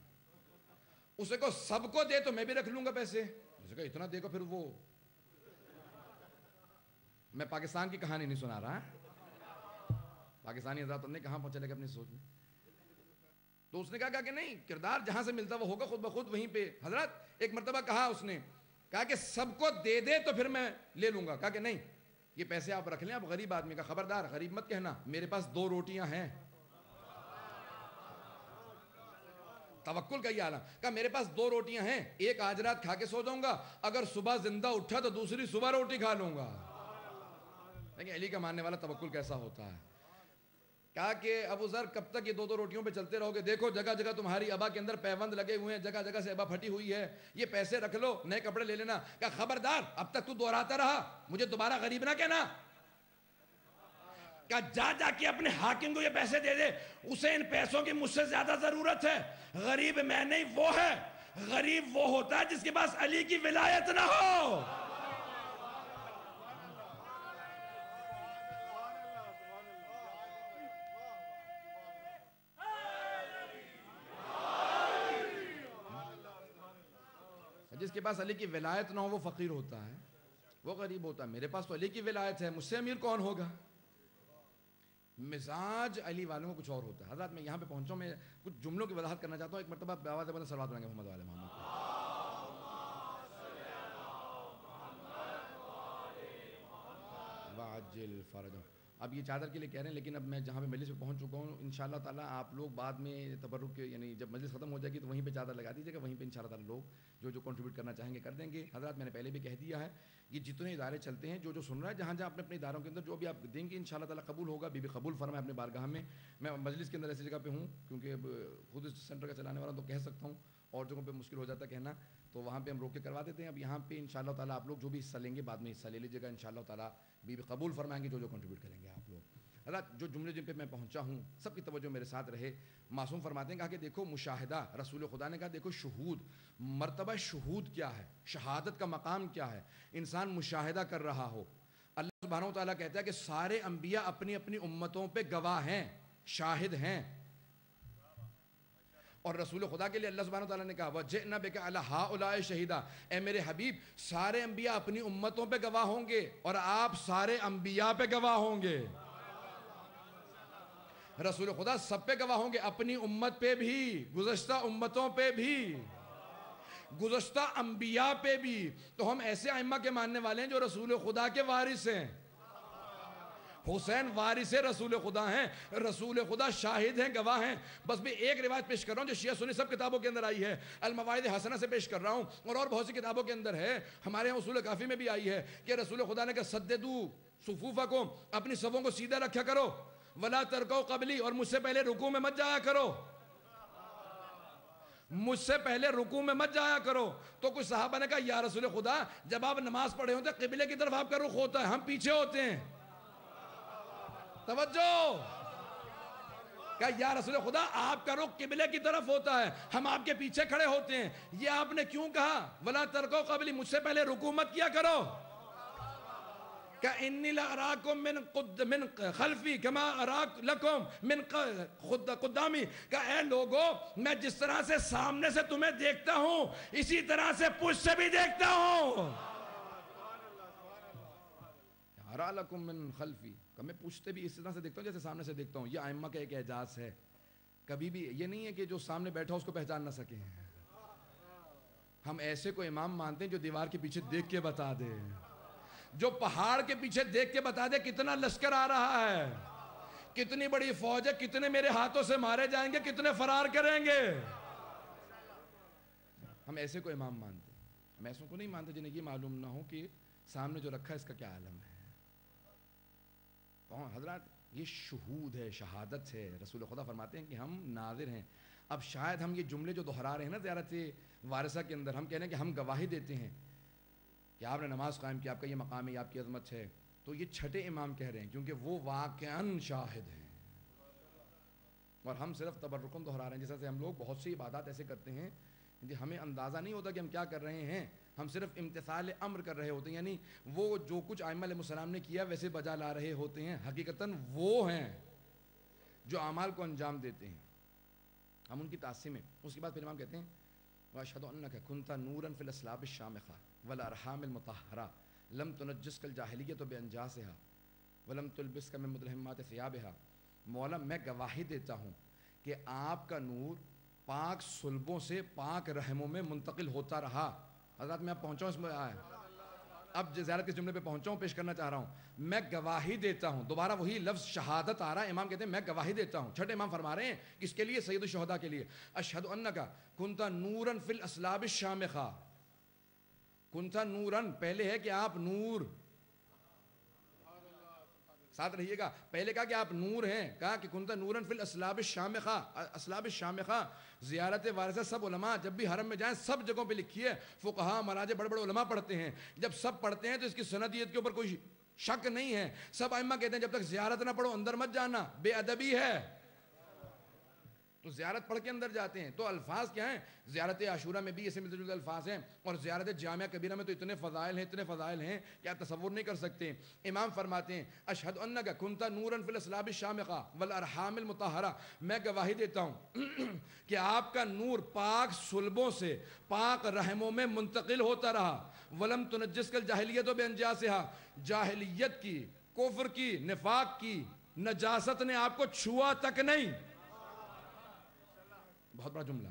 A: اسے کہو سب کو دے تو میں بھی رکھ لوں گا پیسے۔ اسے کہا اتنا دے گا پھر وہ، میں پاکستان کی کہانی نہیں سنا رہا، پاکستانی حضرات نے کہاں پہنچ لے گا اپنی سوچ میں۔ تو اس نے کہا کہ نہیں، کردار جہاں سے ملتا وہ ہوگا خود بخود وہیں پہ۔ حضرت ایک مرتبہ کہا اس نے، کہا کہ سب کو دے دے تو پھر میں لے لوں گا۔ کہا کہ نہیں، یہ پیسے آپ رکھ لیں، آپ غریب آدمی کا، خبردار غریب مت کہنا، میرے پاس 2 روٹیاں ہیں۔ توکل کا یہ عالم، کہا میرے پاس 2 روٹیاں ہیں، ایک آج رات کھا کے سو جاؤں گا، اگر صبح زندہ اٹھا تو دوسری صبح روٹی کھا لوں گا۔ لیکن علی کا ماننے والا توکل کیسا ہوتا ہے۔ کہا کہ ابو ذر کب تک یہ 2 روٹیوں پہ چلتے رہو گے؟ دیکھو جگہ جگہ تمہاری ابا کے اندر پیوند لگے ہوئے ہیں، جگہ جگہ سے ابا پھٹی ہوئی ہے، یہ پیسے رکھ لو، نئے کپڑے لے لینا۔ کہا خبردار، اب تک تو دہراتا رہا، مجھے دوبارہ غریب نہ کہنا۔ کہا جا جا کے اپنے حاکم کو یہ پیسے دے دے، اسے ان پیسوں کی مجھ سے زیادہ ضرورت ہے۔ غریب میں نہیں، وہ ہے، غریب وہ ہوتا ہے جس کے پاس علی کی ولایت نہ ہو۔ جس کے پاس علی کی ولایت نہ ہو وہ فقیر ہوتا ہے، وہ غریب ہوتا ہے۔ میرے پاس تو علی کی ولایت ہے، مجھ سے امیر کون ہوگا؟ مزاج علی والوں کو کچھ اور ہوتا ہے۔ حضرات میں یہاں پہ پہنچا ہوں، میں کچھ جملوں کی وضاحت کرنا چاہتا ہوں۔ ایک مرتبہ باواز بلند صلوات پڑھیں گے محمد والے محمد کو۔ وعجل فرجهم اب یہ چادر کے لیے کہہ رہے ہیں، لیکن اب میں جہاں پہ مجلس پہ پہنچ چکا ہوں انشاءاللہ تعالیٰ آپ لوگ بعد میں تبرک کے یعنی جب مجلس ختم ہو جائے گی تو وہیں پہ چادر لگا دیجیے گا، وہیں پہ انشاءاللہ تعالیٰ لوگ جو کنٹریبیوٹ کرنا چاہیں گے کر دیں گے۔ حضرات میں نے پہلے بھی کہہ دیا ہے، یہ جتنے ادارے چلتے ہیں جو سن رہا ہے جہاں جہاں اپنے اداروں کے اندر جو بھی آپ دیں گے انشاءاللہ تعالیٰ قبول ہوگا، بی قبول فرمائے اپنے بارگاہ میں۔ میں مجلس کے اندر ایسی جگہ پہ ہوں کیونکہ اب خود اس سینٹر کا چلانے والا تو کہہ سکتا ہوں، اور جگہوں پہ مشکل ہو جاتا ہے کہنا، تو وہاں پہ ہم روک کے کروا دیتے ہیں۔ اب یہاں پہ انشاءاللہ تعالیٰ آپ لوگ جو بھی حصہ لیں گے بعد میں حصہ لے لیجیے گا انشاءاللہ تعالیٰ، بی قبول فرمائیں گے جو کنٹریبیوٹ کریں گے آپ لوگ۔ حضرات جو جملے جن پہ میں پہنچا ہوں سب کی توجہ میرے ساتھ رہے۔ معصوم فرماتے ہیں کہا کہ دیکھو مشاہدہ، رسول خدا نے کہا دیکھو شہود، مرتبہ شہود کیا ہے، شہادت کا مقام کیا ہے، انسان مشاہدہ کر رہا ہو۔ اللہ سبحانہ و تعالیٰ کہتا ہے کہ سارے انبیاء اپنی اپنی امتوں پہ گواہ ہیں، شاہد ہیں، اور رسول خدا کے لیے اللہ سبحانہ و تعالیٰ نے کہا وَجِئْنَا بِكَ عَلَىٰ هَٰؤُلَاءِ شَهِيدًا، اے میرے حبیب سارے انبیاء اپنی امتوں پہ گواہ ہوں گے اور آپ سارے انبیاء پہ گواہ ہوں گے۔ رسول خدا سب پہ گواہ ہوں گے، اپنی امت پہ بھی، گزشتہ امتوں پہ بھی، گزشتہ انبیاء پہ بھی۔ تو ہم ایسے ائمہ کے ماننے والے ہیں جو رسول خدا کے وارث ہیں۔ حسین وارث رسول خدا ہیں، رسول خدا شاہد ہیں، گواہ ہیں۔ بس میں ایک روایت پیش کر رہا ہوں جو شیعہ سنی سب کتابوں کے اندر آئی ہے، المواعظ حسنہ سے پیش کر رہا ہوں، اور بہت سی کتابوں کے اندر ہے، ہمارے یہاں اصول کافی میں بھی آئی ہے کہ رسول خدا نے کہا سددو صفوفکم، اپنی صفوں کو سیدھا رکھا کرو، ولا ترکو قبلی، اور مجھ سے پہلے رکوع میں مت جایا کرو، مجھ سے پہلے رکوع میں مت جایا کرو۔ تو کچھ صحابہ نے کہا یا رسول خدا جب آپ نماز پڑھے ہوتے ہیں قبلے کی طرف آپ کا رخ ہوتا ہے، ہم پیچھے ہوتے ہیں۔ توجہ، کہا یا رسول خدا آپ کا رخ قبلے کی طرف ہوتا ہے، ہم آپ کے پیچھے کھڑے ہوتے ہیں۔ یہ آپ نے کیوں کہا ولا ترکو قبلی، مجھ سے پہلے رکوع مت کیا کرو؟ کہ انی لاراکم من خلفی کما اراک لکم من قدامی، کہ اے لوگو میں جس طرح سے سامنے سے تمہیں دیکھتا ہوں اسی طرح سے پشت سے بھی دیکھتا ہوں۔ ارا لکم من خلفی، کہ میں پشت سے بھی اس طرح سے دیکھتا ہوں جیسے سامنے سے دیکھتا ہوں۔ یہ ائمہ کا ایک اعجاز ہے، کبھی بھی یہ نہیں ہے کہ جو سامنے بیٹھا اس کو پہچان نہ سکے۔ ہم ایسے کو امام مانتے ہیں جو دیوار کے پیچھے دیکھ کے بتا دے، جو پہاڑ کے پیچھے دیکھ کے بتا دے کتنا لشکر آ رہا ہے، کتنی بڑی فوج ہے، کتنے میرے ہاتھوں سے مارے جائیں گے، کتنے فرار کریں گے۔ ہم ایسے کو امام مانتے ہیں، ہم ایسوں کو نہیں مانتے جنہیں یہ معلوم نہ ہو کہ سامنے جو رکھا ہے اس کا کیا عالم ہے۔ حضرات یہ شہود ہے، شہادت ہے۔ رسول خدا فرماتے ہیں کہ ہم ناظر ہیں۔ اب شاید ہم یہ جملے جو دہرا رہے ہیں نا زیارت وارثہ کے اندر، ہم کہہ رہے ہیں کہ ہم گواہی دیتے ہیں کہ آپ نے نماز قائم کی، آپ کا یہ مقام ہے، آپ کی عظمت ہے، تو یہ چھٹے امام کہہ رہے ہیں کیونکہ وہ واقعاً شاہد ہیں، اور ہم صرف تبرکم دہرا رہے ہیں۔ جیسے ہم لوگ بہت سی عبادات ایسے کرتے ہیں ہمیں اندازہ نہیں ہوتا کہ ہم کیا کر رہے ہیں، ہم صرف امتثال امر کر رہے ہوتے ہیں، یعنی وہ جو کچھ ائمہ علیہ السلام نے کیا ویسے بجا لا رہے ہوتے ہیں۔ حقیقتاً وہ ہیں جو اعمال کو انجام دیتے ہیں، ہم ان کی تعظیم ہیں۔ اس کے بعد پھر امام کہتے ہیں وَأَشْهَدُ أَنَّكَ كُنْتَ نُورًا فِي الْأَصْلَابِ الشَّامِخَةِ وَالْأَرْحَامِ الْمُطَهَّرَةِ لَمْ تُنَجِّسْكَ الْجَاهِلِيَّةُ بِأَنْجَاسِهَا وَلَمْ تُلْبِسْكَ مِن مُدْلِهِمَّاتِ ثِيَابِهَا۔ مولا میں گواہی دیتا ہوں کہ آپ کا نور پاک صلبوں سے پاک رحموں میں منتقل ہوتا رہا۔ حضرات میں اب پہنچا ہوں اس میں اب زیارت کے جملے پہ پہنچا ہوں، پیش کرنا چاہ رہا ہوں۔ میں گواہی دیتا ہوں، دوبارہ وہی لفظ شہادت آ رہا ہے۔ امام کہتے ہیں میں گواہی دیتا ہوں، چھٹے امام فرما رہے ہیں کس کے لیے؟ سید الشہداء کے لیے۔ اشہد انکا کنتا نوراً فی الاصلاب الشامخہ، کنتا نوراً پہلے ہے کہ آپ نور، ساتھ رہیے گا، پہلے کہا کہ آپ نور ہیں، کہا کہ کنتا نوراً فی الاصلاب الشامخہ۔ اصلاب الشامخہ زیارت وارثہ سب علماء جب بھی حرم میں جائیں سب جگہوں پہ لکھی ہے، فقہاء مراجع بڑے بڑے علماء پڑھتے ہیں، جب سب پڑھتے ہیں تو اس کی سندیت کے اوپر کوئی شک نہیں ہے۔ سب ائمہ کہتے ہیں جب تک زیارت نہ پڑھو اندر مت جانا، بے ادبی ہے۔ تو زیارت پڑھ کے اندر جاتے ہیں۔ تو الفاظ کیا ہیں؟ زیارت عاشورہ میں بھی ایسے ملتے جلتے الفاظ ہیں، اور زیارت جامعہ کبیرہ میں تو اتنے فضائل ہیں، اتنے فضائل ہیں کہ آپ تصور نہیں کر سکتے۔ امام فرماتے ہیں اشہد انک کنت نورا فی الاصلاب الشامخہ والارحام المطہرہ، میں گواہی دیتا ہوں کہ آپ کا نور پاک صلبوں سے پاک رحموں میں منتقل ہوتا رہا۔ ولم تنجسک الجاہلیۃ بانجاسہا، جاہلیت کی، کفر کی، نفاق کی نجاست نے آپ کو چھوا تک نہیں۔ بہت بڑا جملہ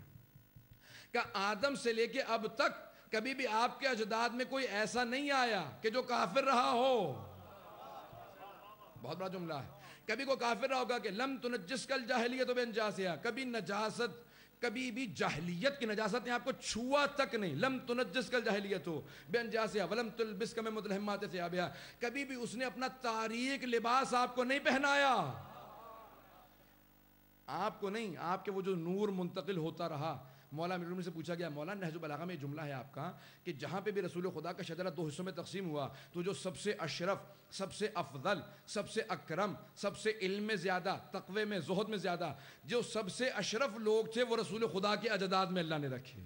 A: کہ آدم سے لے کے اب تک کبھی بھی آپ کے اجداد میں کوئی ایسا نہیں آیا کہ جو کافر رہا ہو۔ بہت بڑا جملہ ہے. کبھی کوئی کافر رہا ہوگا کہ لم تنجس کل جاہلیت بانجاسها، کبھی نجاست، کبھی بھی جاہلیت کی نجاست نے آپ کو چھوا تک نہیں. لم تنجس کل جاہلیت ہو بانجاسها ولم تلبس کم متلہمات ثیابها، کبھی بھی اس نے اپنا تاریک لباس آپ کو نہیں پہنایا. آپ کو نہیں، آپ کے وہ جو نور منتقل ہوتا رہا. مولا امیر المومنین سے پوچھا گیا مولا نہج البلاغہ میں جملہ ہے آپ کا کہ جہاں پہ بھی رسول خدا کا شجرہ دو حصوں میں تقسیم ہوا تو جو سب سے اشرف، سب سے افضل، سب سے اکرم، سب سے علم میں زیادہ، تقوی میں، زہد میں زیادہ، جو سب سے اشرف لوگ تھے وہ رسول خدا کے اجداد میں اللہ نے رکھے.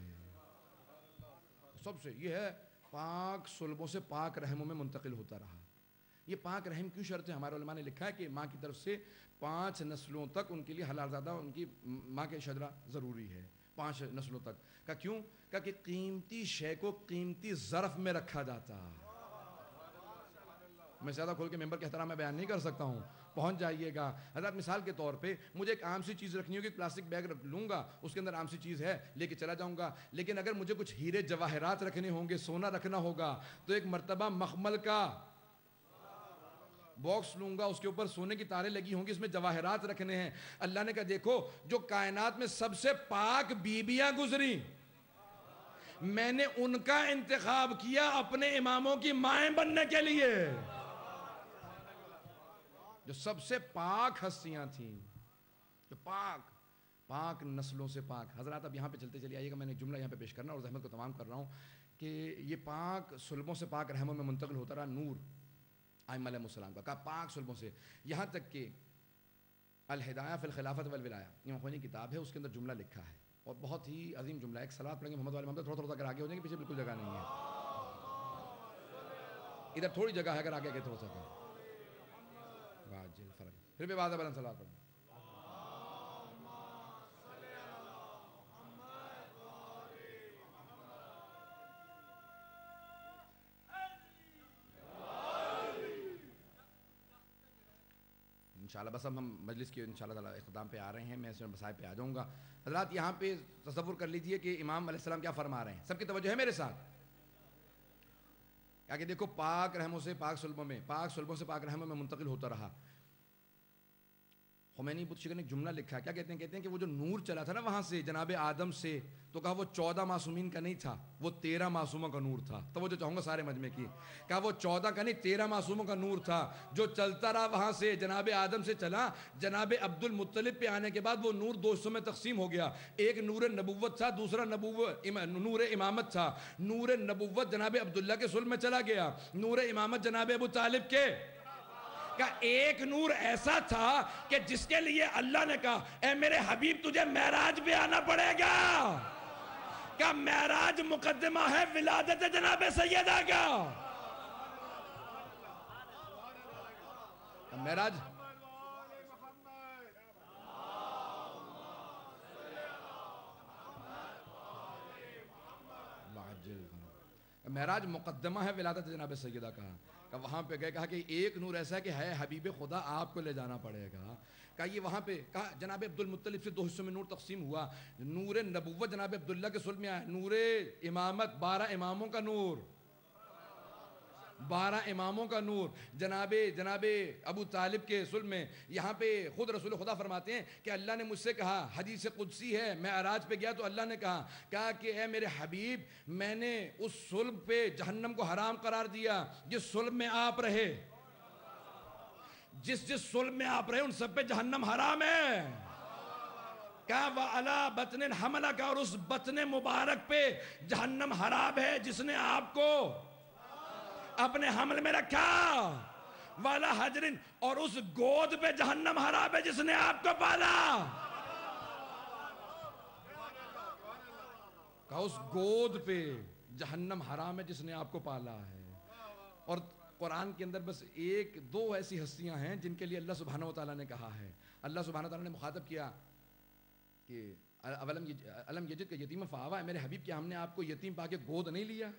A: سب سے یہ ہے پاک صلبوں سے پاک رحموں میں منتقل ہوتا رہا. یہ پاک رحم کیوں شرط ہے؟ ہمارے علماء نے لکھا ہے کہ ماں کی طرف سے 5 نسلوں تک ان کے لیے حلال زادہ ان کی ماں کے شجرہ ضروری ہے. 5 نسلوں تک کا کیوں؟ کہ قیمتی شے کو قیمتی ظرف میں رکھا جاتا. میں زیادہ کھول کے ممبر کے احترام میں بیان نہیں کر سکتا ہوں، پہنچ جائیے گا. حضرت مثال کے طور پہ مجھے ایک عام سی چیز رکھنی ہوگی، پلاسٹک بیگ رکھ لوں گا، اس کے اندر عام سی چیز ہے لے کے چلا جاؤں گا. لیکن اگر مجھے کچھ ہیرے جواہرات رکھنے ہوں گے، سونا رکھنا ہوگا، تو ایک مرتبہ مخمل کا باکس لوں گا، اس کے اوپر سونے کی تاریں لگی ہوں گی، اس میں جواہرات رکھنے ہیں. اللہ نے کہا دیکھو جو کائنات میں سب سے پاک بیبیاں گزری، میں نے ان کا انتخاب کیا اپنے اماموں کی مائیں بننے کے لیے. جو سب سے پاک ہستیاں تھیں، جو پاک نسلوں سے پاک. حضرات اب یہاں پہ چلتے چلے آئیے گا، میں نے ایک جملہ یہاں پہ پیش کرنا اور زحمت کو تمام کر رہا ہوں کہ یہ پاک صلبوں سے پاک رحموں میں منتقل ہوتا رہا نور ائمہ علیہ السلام کا. کہا پاک صلبوں سے، یہاں تک کہ الہدایہ فی الخلافت والولایہ امام خمینی کتاب ہے، اس کے اندر جملہ لکھا ہے اور بہت ہی عظیم جملہ ہے. ایک صلوات پڑھیں گے محمد والے محمد، تھوڑا اگر آگے ہو جائیں گے، پیچھے بالکل جگہ نہیں ہے، ادھر تھوڑی جگہ ہے، اگر آگے تھوڑا سا پھر بھی بعد بلند صلوات پڑھیں. انشاءاللہ بس اب ہم مجلس کے انشاءاللہ تعالی اختتام پہ آ رہے ہیں، میں اس میں مسائل پہ آ جاؤں گا. حضرات یہاں پہ تصور کر لیجئے کہ امام علیہ السلام کیا فرما رہے ہیں. سب کی توجہ ہے میرے ساتھ؟ کہ دیکھو پاک رحموں سے پاک صلبوں سے پاک رحموں میں منتقل ہوتا رہا. خمینی بت شکر نے ایک جملہ لکھا ہے، کیا کہتے ہیں کہ وہ جو نور چلا تھا نا وہاں سے جناب آدم سے، تو کہا وہ 14 معصومین کا نہیں تھا، وہ 13 معصوموں کا نور تھا. تو وہ جو چاہوں گا سارے مجمع کی، کہا وہ 14 کا نہیں 13 معصوموں کا نور تھا جو چلتا رہا وہاں سے جناب آدم سے چلا. جناب عبد المطلب پہ آنے کے بعد وہ نور 2 حصوں میں تقسیم ہو گیا. ایک نور نبوت تھا، دوسرا نور امامت تھا. نور نبوت جناب عبداللہ کے صلب میں چلا گیا، نور امامت جناب ابو طالب کے. کا ایک نور ایسا تھا کہ جس کے لیے اللہ نے کہا اے میرے حبیب تجھے معراج پہ آنا پڑے گا. کا معراج مقدمہ ہے ولادت جناب سیدہ کا. معراج معراج مقدمہ ہے ولادت جناب سیدہ کا. کہ وہاں پہ گئے، کہا کہ ایک نور ایسا ہے کہ ہے حبیب خدا آپ کو لے جانا پڑے گا. کہا یہ وہاں پہ کہا جناب عبد المطلب سے 2 حصوں میں نور تقسیم ہوا. نور نبوت جناب عبداللہ کے صلب میں آیا، نور امامت 12 اماموں کا نور، 12 اماموں کا نور جناب ابو طالب کے صلب میں. یہاں پہ خود رسول خدا فرماتے ہیں کہ اللہ نے مجھ سے کہا، حدیث قدسی ہے، میں معراج پہ گیا تو اللہ نے کہا کہ اے میرے حبیب میں نے اس صلب پہ جہنم کو حرام قرار دیا جس صلب میں آپ رہے. جس صلب میں آپ رہے ان سب پہ جہنم حرام ہے. کہا وَعَلَى بَطْنٍ حَمَلَكَ، اور اس بطن مبارک پہ جہنم حرام ہے جس نے آپ کو اپنے حمل میں رکھا. والا حجرن، اور اس گود پہ جہنم حرام ہے جس نے آپ کو پالا. کہا اس گود پہ جہنم حرام ہے جس نے آپ کو پالا ہے. اور قرآن کے اندر بس 1-2 ایسی ہستیاں ہیں جن کے لیے اللہ سبحانہ وتعالی نے کہا ہے. اللہ سبحانہ وتعالی نے مخاطب کیا کہ علم یجد کا یتیم فآوا، ہے میرے حبیب کیا ہم نے آپ کو یتیم پا کے گود نہیں لیا.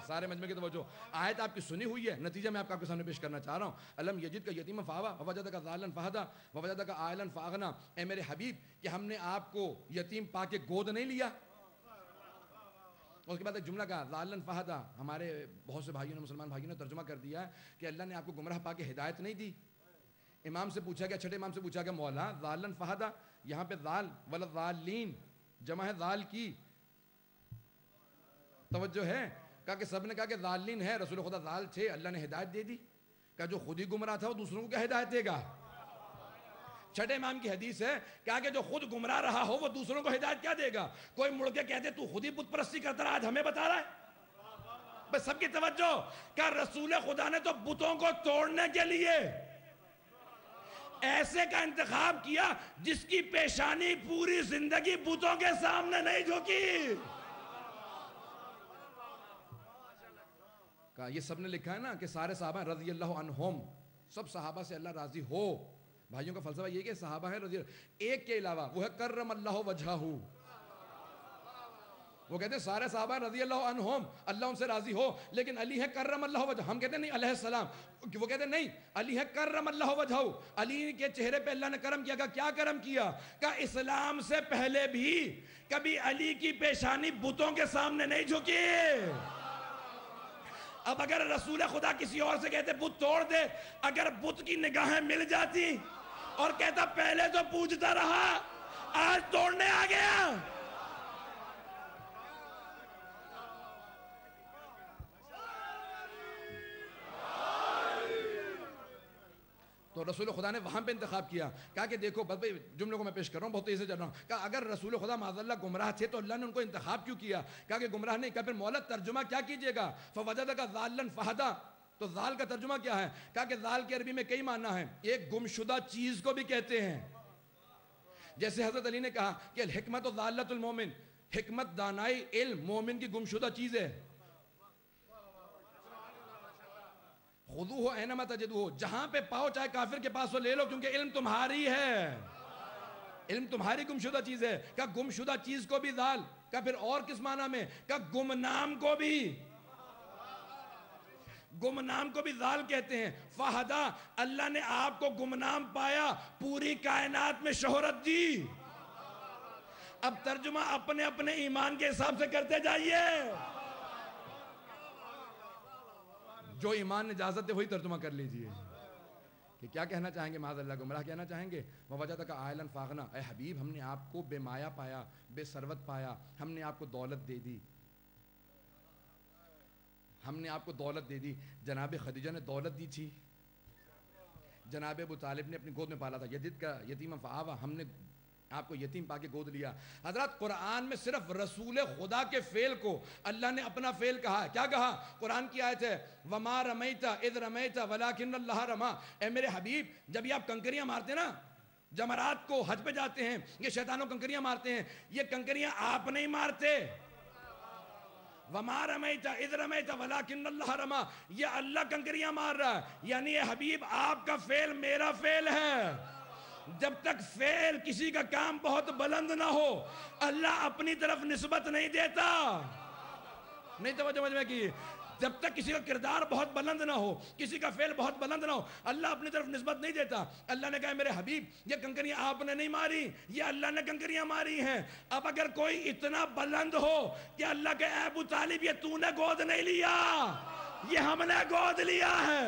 A: سارے مجمع کی توجہ، آیت آپ کی سنی ہوئی ہے، نتیجہ میں آپ کے سامنے پیش کرنا چاہ رہا ہوں. علم یجد کا یتیم فآوا ووجدک ضالا فہدی ووجدک عائلا فاغنی. اے میرے حبیب کہ ہم نے آپ کو یتیم پا کے گود نہیں لیا. اس کے بعد ایک جملہ کہا ضالن فہدا. ہمارے بہت سے بھائیوں نے مسلمان بھائیوں نے ترجمہ کر دیا ہے کہ اللہ نے آپ کو گمراہ پا کے ہدایت نہیں دی. امام سے پوچھا گیا, چھٹے امام سے پوچھا گیا مولا ضالن فہدا, یہاں پہ ضال ولا ضالین جمع ہے ضال کی, توجہ ہے؟ کہا کہ سب نے کہا کہ ضالین ہے, رسول خدا ضال تھے, اللہ نے ہدایت دے دی. کہا جو خود ہی گمراہ تھا وہ دوسروں کو کیا ہدایت دے گا؟ چھٹے امام کی حدیث ہے, کہا کہ جو خود گمراہ رہا ہو وہ دوسروں کو ہدایت کیا دے گا؟ کوئی مڑ کے کہتے تو خود ہی بت پرستی کرتا رہا, آج ہمیں بتا رہا ہے. بس سب کی توجہ, کہ رسول خدا نے تو بتوں کو توڑنے کے لیے ایسے کا انتخاب کیا جس کی پیشانی پوری زندگی بتوں کے سامنے نہیں جھکی. کہا یہ سب نے لکھا ہے نا کہ سارے صحابہ رضی اللہ عنہم, سب صحابہ سے اللہ راضی ہو. بھائیوں کا فلسفہ یہ کہ صحابہ ہیں رضی اللہ, ایک کے علاوہ وہ ہے کرم اللہ وجہہ. وہ کہتے ہیں سارے صحابہ رضی اللہ عنہم, اللہ ان سے راضی ہو, لیکن علی ہے کرم اللہ وجہ. ہم کہتے ہیں نہیں علیہ السلام, وہ کہتے ہیں نہیں علی ہے کرم اللہ وجہ. علی کے چہرے پہ اللہ نے کرم کیا. کہا کیا کرم کیا؟ کہا اسلام سے پہلے بھی کبھی علی کی پیشانی بتوں کے سامنے نہیں جھکی. اب اگر رسول خدا کسی اور سے کہتے بت توڑ دے, اگر بت کی نگاہیں مل جاتی اور کہتا پہلے تو پوجتا رہا آج توڑنے آ گیا, تو رسول خدا نے وہاں پہ انتخاب کیا. کہا کہ دیکھو بس بھائی جملے کو میں پیش کر رہا ہوں, بہت تیزی سے چل رہا ہوں. کہا اگر رسول خدا معاذ اللہ گمراہ تھے تو اللہ نے ان کو انتخاب کیوں کیا؟ کہا کہ گمراہ نہیں. کہا پھر مولا ترجمہ کیا کیجئے گا؟ فوجدک ضالن فہدا, تو ضال کا ترجمہ کیا ہے؟ کہا کہ ضال کے عربی میں کئی معنی ہیں. ایک گمشدہ چیز کو بھی کہتے ہیں, جیسے حضرت علی نے کہا کہ الحکمت ضالۃ المومن, حکمت دانائی علم مومن کی گمشدہ چیز ہے. خذوہ اینما تجدوہ, جہاں پہ پاؤ چاہے کافر کے پاس وہ لے لو, کیونکہ علم تمہاری ہے, علم تمہاری گمشدہ چیز ہے. کہا گمشدہ چیز کو بھی ضال. کہا پھر اور کس معنی میں؟ کہا گمنام کو بھی, گمنام کو بھی ضال کہتے ہیں. فہدا, اللہ نے آپ کو گمنام پایا, پوری کائنات میں شہرت دی. اب ترجمہ اپنے اپنے ایمان کے حساب سے کرتے جائیے, جو ایمان نے اجازت دے وہی ترجمہ کر لیجئے. کہ کیا کہنا چاہیں گے؟ معاذ اللہ گمراہ کہنا چاہیں گے. وَوَجَدَكَ عَائِلًا فَاغْنَا, اے حبیب ہم نے آپ کو بے مایا پایا, بے ثروت پایا, ہم نے آپ کو دولت دے دی, ہم نے آپ کو دولت دے دی. جناب خدیجہ نے دولت دی تھی, جناب ابو طالب نے اپنی گود میں پالا تھا. یدید کا یتیم فآوا, ہم نے آپ کو یتیم پا کے گود لیا. حضرات قرآن میں صرف رسول خدا کے فعل کو اللہ نے اپنا فعل کہا ہے. کیا کہا؟ قرآن کی آیت ہے وَمَا رَمَيْتَ إِذْ رَمَيْتَ وَلَكِنَّ اللَّهَ رَمَا. اے میرے حبیب جب یہ آپ کنکریاں مارتے نا, جمرات کو حج پہ جاتے ہیں, یہ شیطانوں کنکریاں مارتے ہیں, یہ کنکریاں آپ نہیں مارتے. وَمَا رَمَيْتَ إِذْ رَمَيْتَ وَلَكِنَّ اللَّهَ رَمَا, یہ اللہ کنکریاں مار رہا ہے. یعنی یہ حبیب آپ کا فعل میرا فعل ہے. جب تک فعل کسی کا کام بہت بلند نہ ہو اللہ اپنی طرف نسبت نہیں دیتا. نہیں توجہ مجھ میں کی, جب تک کسی کا کردار بہت بلند نہ ہو, کسی کا فعل بہت بلند نہ ہو, اللہ اپنی طرف نسبت نہیں دیتا. اللہ نے کہا میرے حبیب یہ کنکریاں آپ نے نہیں ماری, یہ اللہ نے کنکریاں ماری ہیں. اب اگر کوئی اتنا بلند ہو کہ اللہ کے اے ابو طالب یہ تو نے گود نہیں لیا, یہ ہم نے گود لیا ہے.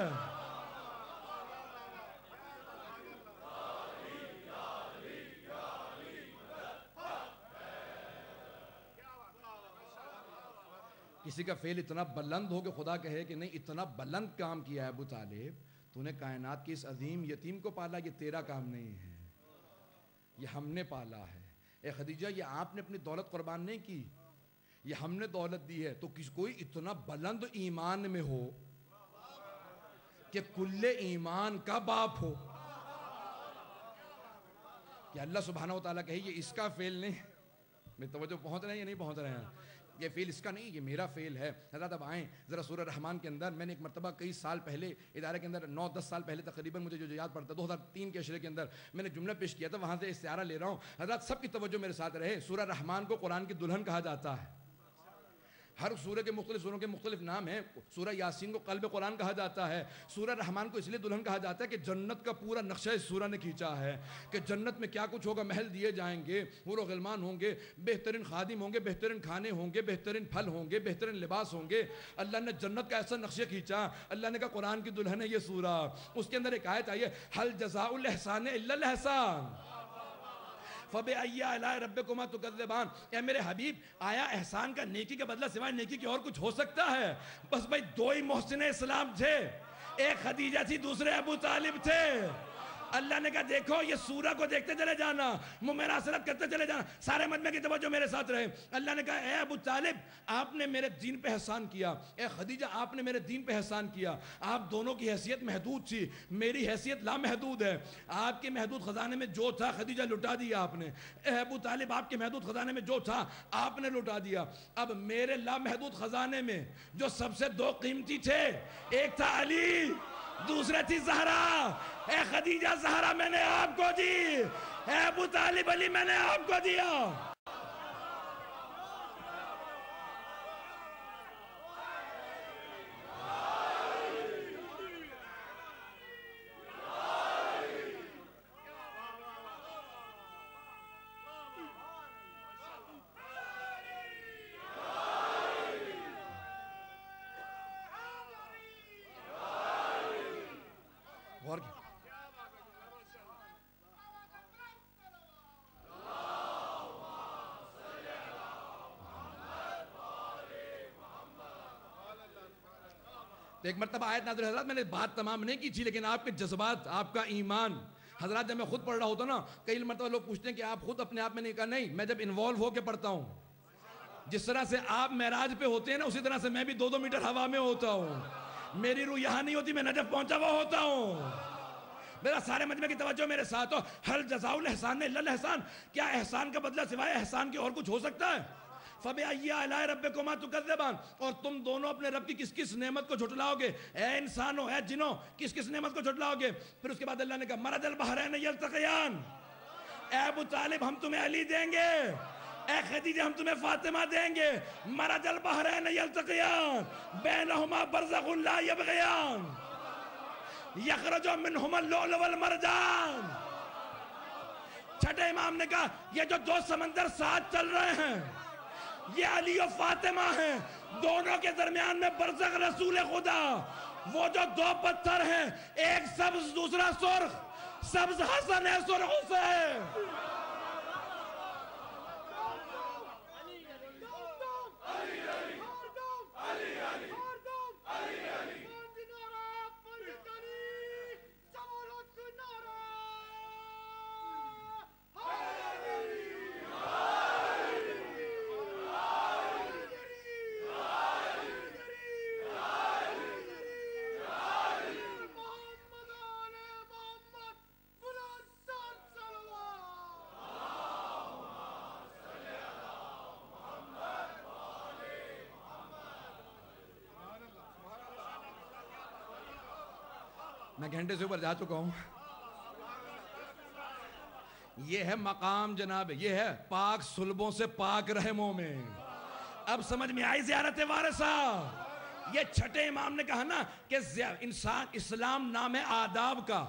A: کسی کا فعل اتنا بلند ہو کہ خدا کہے کہ نہیں اتنا بلند کام کیا ہے ابو طالب, تو نے کائنات کی اس عظیم یتیم کو پالا, یہ تیرا کام نہیں ہے, یہ ہم نے پالا ہے. اے خدیجہ یہ آپ نے اپنی دولت قربان نہیں کی, یہ ہم نے دولت دی ہے. تو کوئی اتنا بلند ایمان میں ہو کہ کل ایمان کا باپ ہو, کہ اللہ سبحانہ و تعالیٰ کہے یہ اس کا فعل نہیں. میں توجہ پہنچ رہے ہیں یا نہیں پہنچ رہے ہیں؟ یہ فعل اس کا نہیں, یہ میرا فعل ہے. حضرت اب آئیں ذرا سورہ رحمان کے اندر. میں نے ایک مرتبہ کئی سال پہلے ادارے کے اندر 9-10 سال پہلے تقریباً مجھے جو یاد پڑتا 2003 کے عشرے کے اندر میں نے جملہ پیش کیا تھا, وہاں سے استعارہ لے رہا ہوں. حضرات سب کی توجہ میرے ساتھ رہے. سورہ رحمان کو قرآن کی دلہن کہا جاتا ہے. ہر سورہ کے مختلف سوروں کے مختلف نام ہیں. سورہ یاسین کو قلب قرآن کہا جاتا ہے. سورہ رحمان کو اس لیے دلہن کہا جاتا ہے کہ جنت کا پورا نقشہ اس سورہ نے کھینچا ہے کہ جنت میں کیا کچھ ہوگا. محل دیے جائیں گے, حور و غلمان ہوں گے, بہترین خادم ہوں گے, بہترین کھانے ہوں گے, بہترین پھل ہوں گے, بہترین لباس ہوں گے. اللہ نے جنت کا ایسا نقشہ کھینچا. اللہ نے کہا قرآن کی دلہن ہے یہ سورہ. اس کے اندر ایک آیت آئی ہے, حل جزاء الاحسان الا الاحسان فَبِأَيِّ آلَاءِ رَبِّكُمَا تُكَذِّبَانِ. اے میرے حبیب, آیا احسان کا نیکی کا بدلہ سوائے نیکی کی اور کچھ ہو سکتا ہے؟ بس بھائی دو ہی محسن اسلام تھے, ایک خدیجہ تھی, دوسرے ابو طالب تھے. اللہ نے کہا دیکھو یہ سورہ کو دیکھتے چلے جانا, مماثلت کرتے چلے جانا, سارے مجمع کی توجہ میرے ساتھ رہے. اللہ نے کہا اے ابو طالب آپ نے میرے دین پہ احسان کیا, اے خدیجہ آپ نے میرے دین پہ احسان کیا. آپ دونوں کی حیثیت محدود تھی, میری حیثیت لامحدود ہے. آپ کے محدود خزانے میں جو تھا خدیجہ لٹا دیا آپ نے. اے ابو طالب آپ کے محدود خزانے میں جو تھا آپ نے لٹا دیا. اب میرے لامحدود خزانے میں جو سب سے دو قیمتی تھے, ایک تھا علی, دوسرے تھی زہرا. اے خدیجہ زہرا میں نے آپ کو دی, اے ابو طالب علی میں نے آپ کو دیا. غور کیا ایک مرتبہ آیت نازل حضرات, میں نے بات تمام نہیں کی تھی لیکن آپ کے جذبات, آپ کا ایمان حضرات, جب میں خود پڑھ رہا ہوتا نا, کئی مرتبہ لوگ پوچھتے ہیں کہ آپ خود اپنے آپ میں نہیں کہا, نہیں, میں جب انوالو ہو کے پڑھتا ہوں, جس طرح سے آپ معراج پہ ہوتے ہیں نا اسی طرح سے میں بھی 2-2 میٹر ہوا میں ہوتا ہوں. میری روح یہاں نہیں ہوتی, میں نجف پہنچا ہوا ہوتا ہوں. میرا سارے مجمع کی توجہ میرے ساتھ ہو. حل جزاء الاحسان الا الاحسان, کیا احسان کا بدلہ سوائے احسان کے اور کچھ ہو سکتا ہے؟ فَبِأَيِّ آلَاءِ رَبِّكُمَا تُكَذِّبَانِ, اور تم دونوں اپنے رب کی کس کس نعمت کو جھٹلاؤ گے. اے انسانوں, اے جنوں, کس کس نعمت کو جھٹلاؤ گے. پھر اس کے بعد اللہ نے کہا مَرَجَ الْبَحْرَيْنِ يَلْتَقِيَانِ, اے ابو طالب ہم تمہیں علی دیں گے, اے خدیجہ ہم تمہیں فاطمہ دیں گے. مَرَجَ الْبَحْرَيْنِ يَلْتَقِيَانِ بَيْنَهُمَا بَرْزَخٌ لَا يَبْغِيَانِ يَخْرُجُ مِنْهُمَا اللُّؤْلُؤُ وَالْمَرْجَانُ. چھٹے امام نے کہا یہ جو 2 سمندر ساتھ چل رہے ہیں یہ علی و فاطمہ ہیں, دونوں کے درمیان میں برزخ رسول خدا. وہ جو 2 پتھر ہیں, ایک سبز دوسرا سرخ, سبز حسن ہے سرخ حسین. میں گھنٹے سے اوپر جا چکا ہوں. یہ ہے مقام جناب, یہ ہے پاک صلبوں سے پاک رحموں میں. اب سمجھ میں آئی زیارت وارثہ. یہ چھٹے امام نے کہا نا کہ انسان, اسلام نام ہے آداب کا,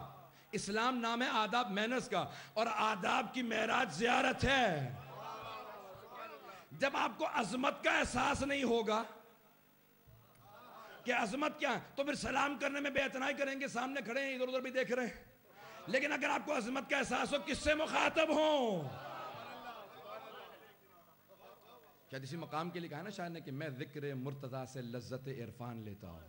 A: اسلام نام ہے آداب مینرز کا, اور آداب کی معراج زیارت ہے. جب آپ کو عظمت کا احساس نہیں ہوگا کہ عظمت کیا ہے, تو پھر سلام کرنے میں بے اعتنائی کریں گے, سامنے کھڑے ہیں ادھر ادھر بھی دیکھ رہے ہیں. لیکن اگر آپ کو عظمت کا احساس ہو, کس سے مخاطب ہوں. کیا کسی مقام کے لیے کہا نا شاعر نے کہ میں ذکر مرتضیٰ سے لذت عرفان لیتا ہوں.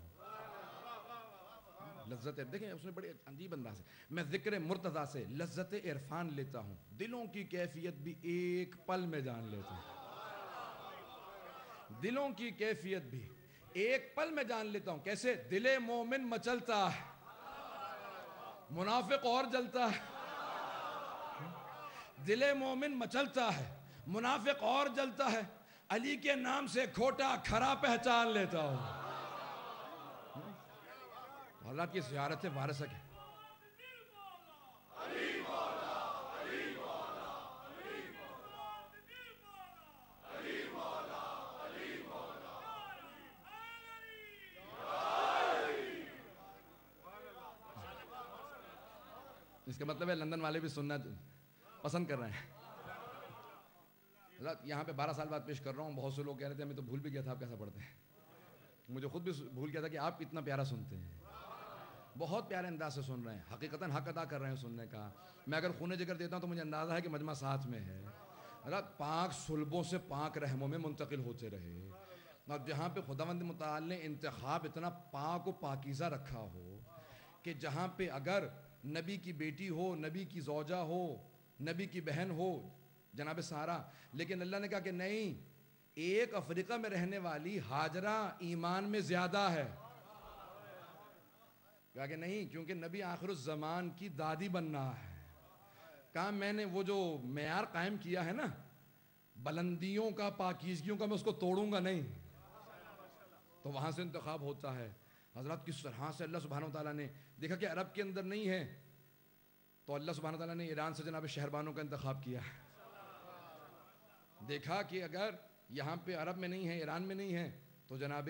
A: لذت, دیکھیں اس نے بڑے عجیب انداز ہے, میں ذکر مرتضیٰ سے لذت عرفان لیتا ہوں, دلوں کی کیفیت بھی ایک پل میں جان لیتا ہوں. دلوں کی کیفیت بھی ایک پل میں جان لیتا ہوں. کیسے؟ دل مومن مچلتا ہے, منافق اور جلتا ہے. دل مومن مچلتا ہے, منافق اور جلتا ہے, علی کے نام سے کھوٹا کھرا پہچان لیتا ہوں. حضرات کی زیارت وارثہ کی. اس کا مطلب ہے لندن والے بھی سننا پسند کر رہے ہیں. یہاں پہ 12 سال بعد پیش کر رہا ہوں. بہت سے لوگ کہہ رہے تھے میں تو بھول بھی گیا تھا آپ کیسا پڑھتے ہیں. مجھے خود بھی بھول گیا تھا کہ آپ اتنا پیارا سنتے ہیں. بہت پیارے انداز سے سن رہے ہیں, حقیقتاً حق ادا کر رہے ہیں سننے کا. میں اگر خون جگر دیتا ہوں تو مجھے اندازہ ہے کہ مجمع ساتھ میں ہے. پاک صلبوں سے پاک رحموں میں منتقل ہوتے رہے. اور جہاں پہ خداوند متعال نے انتخاب اتنا پاک و پاکیزہ رکھا ہو کہ جہاں پہ اگر نبی کی بیٹی ہو, نبی کی زوجہ ہو, نبی کی بہن ہو جناب سارہ, لیکن اللہ نے کہا کہ نہیں, ایک افریقہ میں رہنے والی ہاجرہ ایمان میں زیادہ ہے. کہا کہ نہیں, کیونکہ نبی آخر الزمان کی دادی بننا ہے. کہا میں نے وہ جو معیار قائم کیا ہے نا بلندیوں کا, پاکیزگیوں کا, میں اس کو توڑوں گا نہیں. تو وہاں سے انتخاب ہوتا ہے. حضرات کس طرح سے اللہ سبحانہ وتعالیٰ نے دیکھا کہ عرب کے اندر نہیں ہے, تو اللہ سبحانہ وتعالیٰ نے ایران سے جناب شہربانوں کا انتخاب کیا. دیکھا کہ اگر یہاں پہ عرب میں نہیں ہے, ایران میں نہیں ہے, تو جناب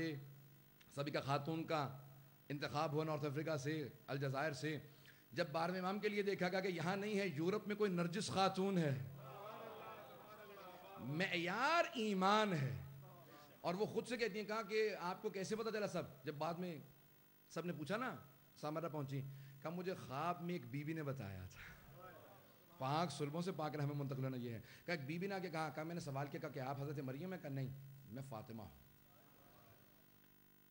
A: سبیکہ خاتون کا انتخاب ہوا نارتھ افریقہ سے, الجزائر سے. جب 12ویں امام کے لیے دیکھا گیا کہ یہاں نہیں ہے, یورپ میں کوئی نرجس خاتون ہے. معیار ایمان ہے. اور وہ خود سے کہتی ہیں, کہا کہ آپ کو کیسے پتا چلا سب؟ جب بعد میں سب نے پوچھا نا, سامرہ پہنچی, کہا مجھے خواب میں ایک بی بی نے بتایا تھا. پاک صلبوں سے پاک رحمیں منتقل ہونا یہ ہے. کہا ایک بی بی نے آ کے کہا میں نے سوال کیا, کہا کہ آپ حضرت مریم ہیں؟ کہا نہیں, میں فاطمہ ہوں.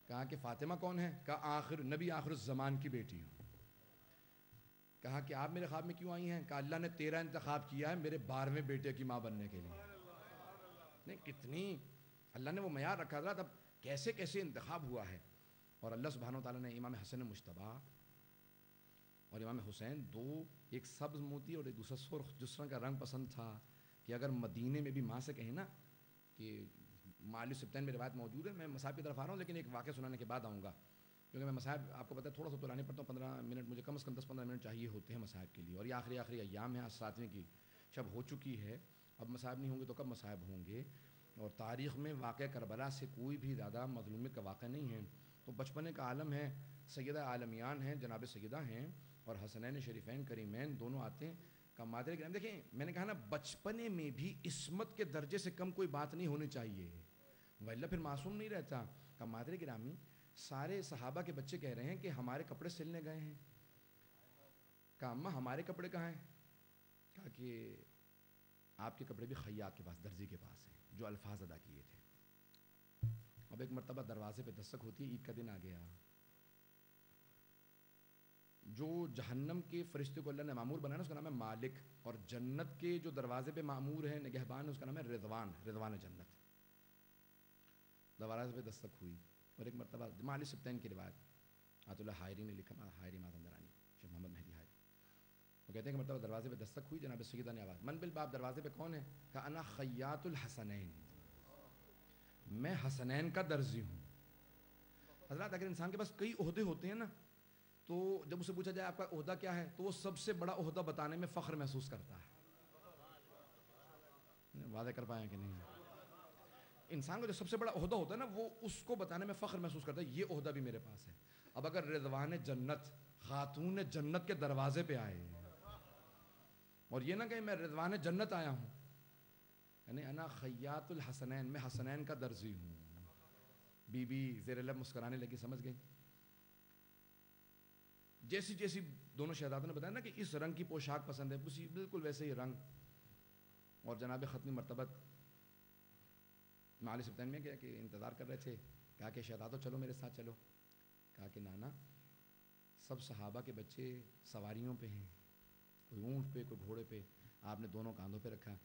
A: کہا کہ فاطمہ کون ہے؟ کہا نبی آخر الزمان کی بیٹی ہوں. کہا کہ آپ میرے خواب میں کیوں آئی ہیں؟ کہا اللہ نے تیرا انتخاب کیا ہے میرے 12ویں بیٹے کی ماں بننے کے لیے. نہیں, کتنی اللہ نے وہ معیار رکھا تھا, تب کیسے کیسے انتخاب ہوا ہے. اور اللہ سبحانہ وتعالیٰ نے امام حسن مجتبیٰ اور امام حسین, دو, ایک سبز موتی اور ایک دوسرا سرخ, جس طرح کا رنگ پسند تھا کہ اگر مدینے میں بھی ماں سے کہیں نا کہ مالی سبتین میں روایت موجود ہے. میں مصاحب کی طرف آ رہا ہوں لیکن ایک واقعہ سنانے کے بعد آؤں گا, کیونکہ میں مصاحب آپ کو پتہ ہے تھوڑا سا تو لانے پڑتا ہوں. 15 منٹ مجھے کم از کم 10-15 منٹ چاہیے ہوتے ہیں مصاحب کے لیے. اور یہ آخری ایام ہے, آج 7ویں کی شب ہو چکی ہے. اب مصاحب نہیں ہوں گے تو کب مصاحب ہوں گے؟ اور تاریخ میں واقعہ کربلا سے کوئی بھی زیادہ مظلومیت کا واقعہ نہیں ہے. تو بچپنے کا عالم ہے, سیدہ عالمیان ہیں, جناب سیدہ ہیں, اور حسنین شریفین کریمین دونوں آتے ہیں. کا مادر کرام, دیکھیں میں نے کہا نا بچپنے میں بھی عصمت کے درجے سے کم کوئی بات نہیں ہونی چاہیے, ولا پھر معصوم نہیں رہتا. کا مادر گرامی, سارے صحابہ کے بچے کہہ رہے ہیں کہ ہمارے کپڑے سلنے گئے ہیں. کہا اماں ہمارے کپڑے کہاں ہیں؟ کہا کہ آپ کے کپڑے بھی خیاط کے پاس, درزی کے پاس ہیں, جو الفاظ ادا کیے تھے. اب ایک مرتبہ دروازے پہ دستک ہوتی ہے, عید کا دن آ گیا. جو جہنم کے فرشتے کو اللہ نے معمور بنایا نا, اس کا نام ہے مالک, اور جنت کے جو دروازے پہ معمور ہے, نگہبان ہے, اس کا نام ہے رضوان, رضوان جنت. دروازے پہ دستک ہوئی, اور ایک مرتبہ مالی سبتین کی روایت, آیت اللہ حائری نے لکھا, حائری مازندرانی, شیخ محمد مہدی حائری, وہ کہتے ہیں کہ مرتبہ دروازے پہ دستک ہوئی, جناب سیدہ نے آواز, من بالباب, دروازے پہ کون ہے؟ کہا انا خیاط الحسنین, میں حسنین کا درزی ہوں. حضرات اگر انسان کے پاس کئی عہدے ہوتے ہیں نا, تو جب اسے پوچھا جائے آپ کا عہدہ کیا ہے, تو وہ سب سے بڑا عہدہ بتانے میں فخر محسوس کرتا ہے. واضح کر پائیں کہ نہیں؟ انسان کو جو سب سے بڑا عہدہ ہوتا ہے نا, وہ اس کو بتانے میں فخر محسوس کرتا ہے, یہ عہدہ بھی میرے پاس ہے. اب اگر رضوان جنت, خاتون جنت کے دروازے پہ آئے, اور یہ نہ کہ میں رضوان جنت آیا ہوں, یعنی انا خیاط الحسنین, میں حسنین کا درزی ہوں. بی بی زیر لب مسکرانے لگی, سمجھ گئی. جیسی جیسی دونوں شہزادوں نے بتایا نا کہ اس رنگ کی پوشاک پسند ہے, اسی بالکل ویسے ہی رنگ. اور جناب ختمی مرتبت معالی سبتین میں کیا کہ انتظار کر رہے تھے, کہا کہ شہزادو چلو میرے ساتھ چلو. کہا کہ نانا سب صحابہ کے بچے سواریوں پہ ہیں, کوئی اونٹ پہ, کوئی گھوڑے پہ, آپ نے دونوں کاندھوں پہ رکھا.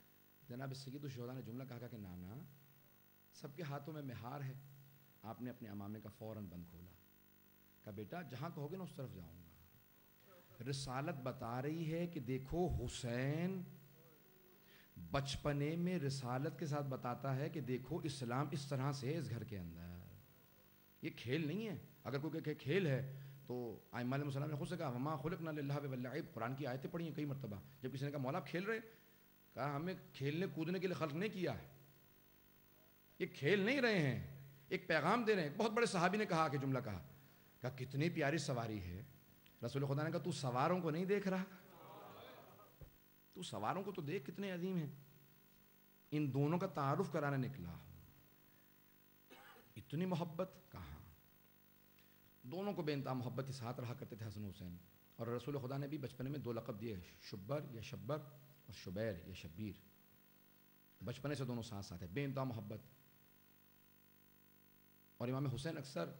A: جناب سید الشہداء نے جملہ کہا کہ نانا سب کے ہاتھوں میں مہار ہے. آپ نے اپنے امامے کا فوراً بند کھولا. کہا بیٹا جہاں کہوگے نا اس طرف جاؤں گا. رسالت بتا رہی ہے کہ دیکھو حسین بچپنے میں رسالت کے ساتھ بتاتا ہے کہ دیکھو اسلام اس طرح سے ہے اس گھر کے اندر, یہ کھیل نہیں ہے. اگر کوئی کہ کھیل ہے تو ائمہ علیہ السلام نے خود سے کہا وما خلقنا للہو واللعب, قرآن کی آیتیں پڑھی ہیں کئی مرتبہ. جب کسی نے کہا مولا آپ کھیل رہے, کہا ہمیں کھیلنے کودنے کے لیے خلق نہیں کیا ہے, یہ کھیل نہیں رہے ہیں, ایک پیغام دے رہے ہیں. بہت بڑے صحابی نے کہا کہ جملہ کہا کتنی پیاری سواری ہے. رسول خدا نے کہا تو سواروں کو نہیں دیکھ رہا, تو سواروں کو تو دیکھ کتنے عظیم ہیں. ان دونوں کا تعارف کرانے نکلا. اتنی محبت کہاں. دونوں کو بے انتہا محبت کے ساتھ رہا کرتے تھے حسن حسین. اور رسول خدا نے بھی بچپنے میں 2 لقب دیے, شبر یا شبر اور شبیر یا شبیر. بچپنے سے دونوں ساتھ ساتھ ہیں, بے انتہا محبت. اور امام حسین اکثر